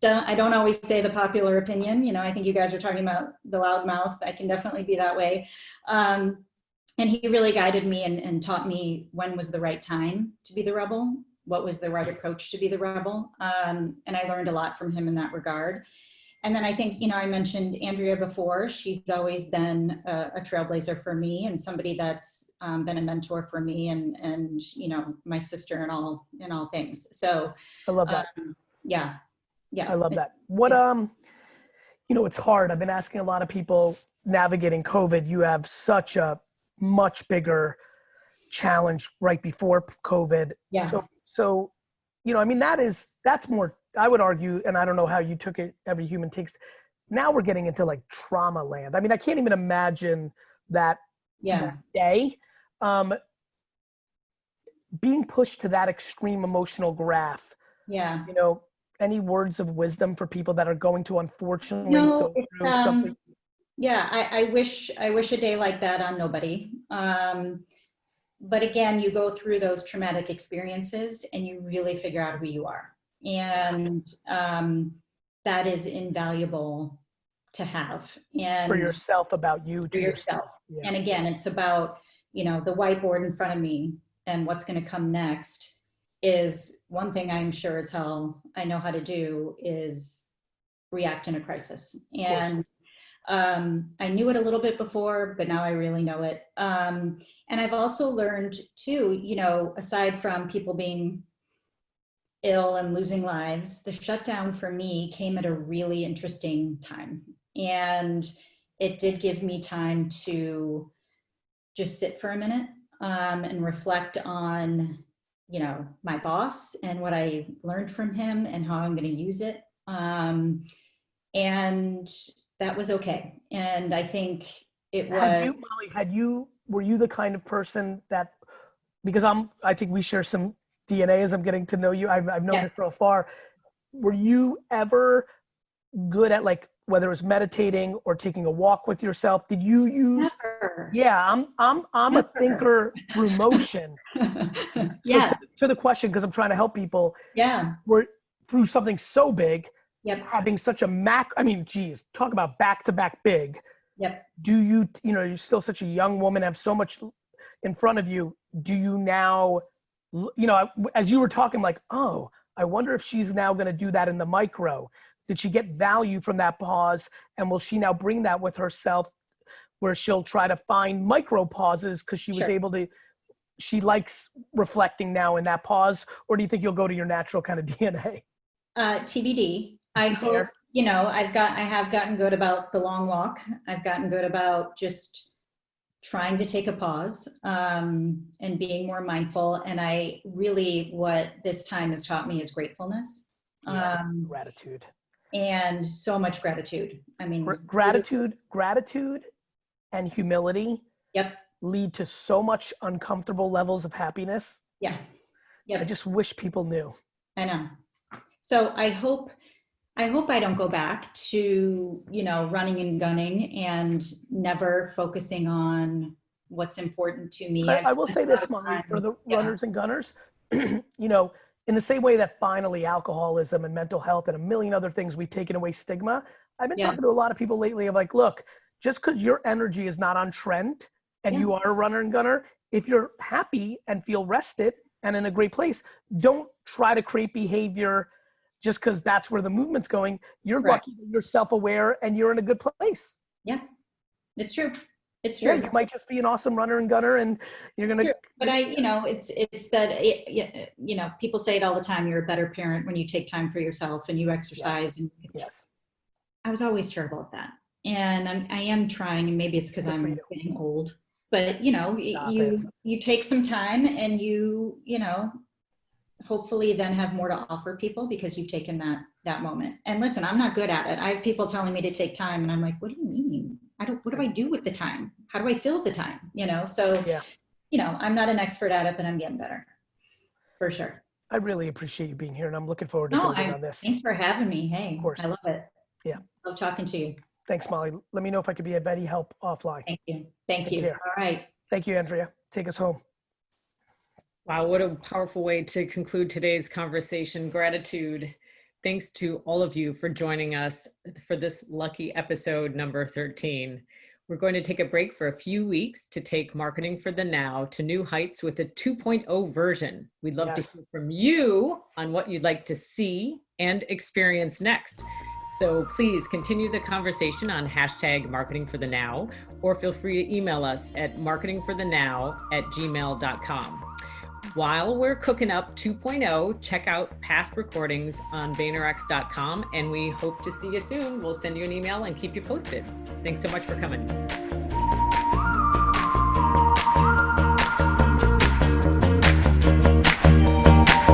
S9: don't always say the popular opinion. I think you guys are talking about the loud mouth. I can definitely be that way. And he really guided me and taught me when was the right time to be the rebel. what was the right approach to be the rebel. And I learned a lot from him in that regard. And then I think, you know, I mentioned Andrea before. She's always been a trailblazer for me, and somebody that's been a mentor for me, and you know, my sister in all things. So
S2: I love that.
S9: Yeah.
S2: I love that. What you know, it's hard. I've been asking a lot of people navigating COVID. You have such a much bigger challenge right before COVID.
S9: Yeah.
S2: So, you know, I mean, that's more, I would argue, and I don't know how you took it, every human takes. Now we're getting into like trauma land. I mean, I can't even imagine that day. Being pushed to that extreme emotional graph.
S9: Yeah.
S2: You know, any words of wisdom for people that are going to unfortunately go through something?
S9: Yeah, I wish a day like that on nobody. But again, you go through those traumatic experiences and you really figure out who you are. And that is invaluable to have. And
S2: for yourself, about you,
S9: for yourself. Yeah. And again, it's about, you know, the whiteboard in front of me and what's going to come next is one thing I'm sure as hell I know how to do is react in a crisis. And I knew it a little bit before, but now I really know it. And I've also learned too, you know, aside from people being ill and losing lives, the shutdown for me came at a really interesting time. And it did give me time to just sit for a minute and reflect on, you know, my boss and what I learned from him and how I'm going to use it. And that was okay. And I think it was.
S2: Molly, were you the kind of person that, because I think we share some DNA as I'm getting to know you. I've known this from afar. Were you ever good at, like, whether it was meditating or taking a walk with yourself? Did you use?
S9: Never.
S2: Yeah, I'm a thinker through motion.
S9: Yeah.
S2: So to the question, because I'm trying to help people.
S9: Yeah.
S2: We're through something so big.
S9: Yep.
S2: Having such a I mean, geez, talk about back-to-back big.
S9: Yep.
S2: Do you know, you're still such a young woman, have so much in front of you. Do you now, you know, as you were talking, like, oh, I wonder if she's now going to do that in the micro. Did she get value from that pause? And will she now bring that with herself where she'll try to find micro pauses because she was able to, she likes reflecting now in that pause? Or do you think you'll go to your natural kind of DNA?
S9: TBD. I hope, you know, I have gotten good about the long walk. I've gotten good about just trying to take a pause and being more mindful. And I really, what this time has taught me is gratefulness.
S2: Gratitude.
S9: And so much gratitude. I mean,
S2: gratitude and humility.
S9: Yep.
S2: Lead to so much uncomfortable levels of happiness.
S9: Yeah. Yep.
S2: I just wish people knew.
S9: I know. So I hope I don't go back to, you know, running and gunning and never focusing on what's important to me.
S2: I will say this, Molly, for the runners and gunners, you know, in the same way that finally alcoholism and mental health and a million other things, we've taken away stigma. I've been talking to a lot of people lately of like, look, just because your energy is not on trend and you are a runner and gunner, if you're happy and feel rested and in a great place, don't try to create behavior just because that's where the movement's going. You're lucky that you're self-aware and you're in a good place.
S9: Yeah, it's true. It's true.
S2: Yeah, you might just be an awesome runner and gunner and you're going to.
S9: But you know, it's that, you know, people say it all the time. You're a better parent when you take time for yourself and you exercise.
S2: Yes.
S9: I was always terrible at that. And I am trying, and maybe it's because I'm getting old, but you know, you take some time and you know, hopefully then have more to offer people because you've taken that moment. And listen, I'm not good at it. I have people telling me to take time and I'm like, what do you mean? What do I do with the time? How do I fill the time? You know? So, you know, I'm not an expert at it, but I'm getting better for sure.
S2: I really appreciate you being here and I'm looking forward to building on this.
S9: Thanks for having me. Hey, of course. I love it.
S2: Yeah.
S9: Love talking to you.
S2: Thanks, Molly. Let me know if I could be of any help offline.
S9: Thank you. Thank you. All right.
S2: Thank you, Andrea. Take us home.
S1: Wow, what a powerful way to conclude today's conversation. Gratitude. Thanks to all of you for joining us for this lucky episode number 13. We're going to take a break for a few weeks to take Marketing for the Now to new heights with a 2.0 version. We'd love to hear from you on what you'd like to see and experience next. So please continue the conversation on hashtag Marketing for the Now, or feel free to email us at marketingforthenow@gmail.com. While we're cooking up 2.0, check out past recordings on VaynerX.com, and we hope to see you soon. We'll send you an email and keep you posted. Thanks so much for coming.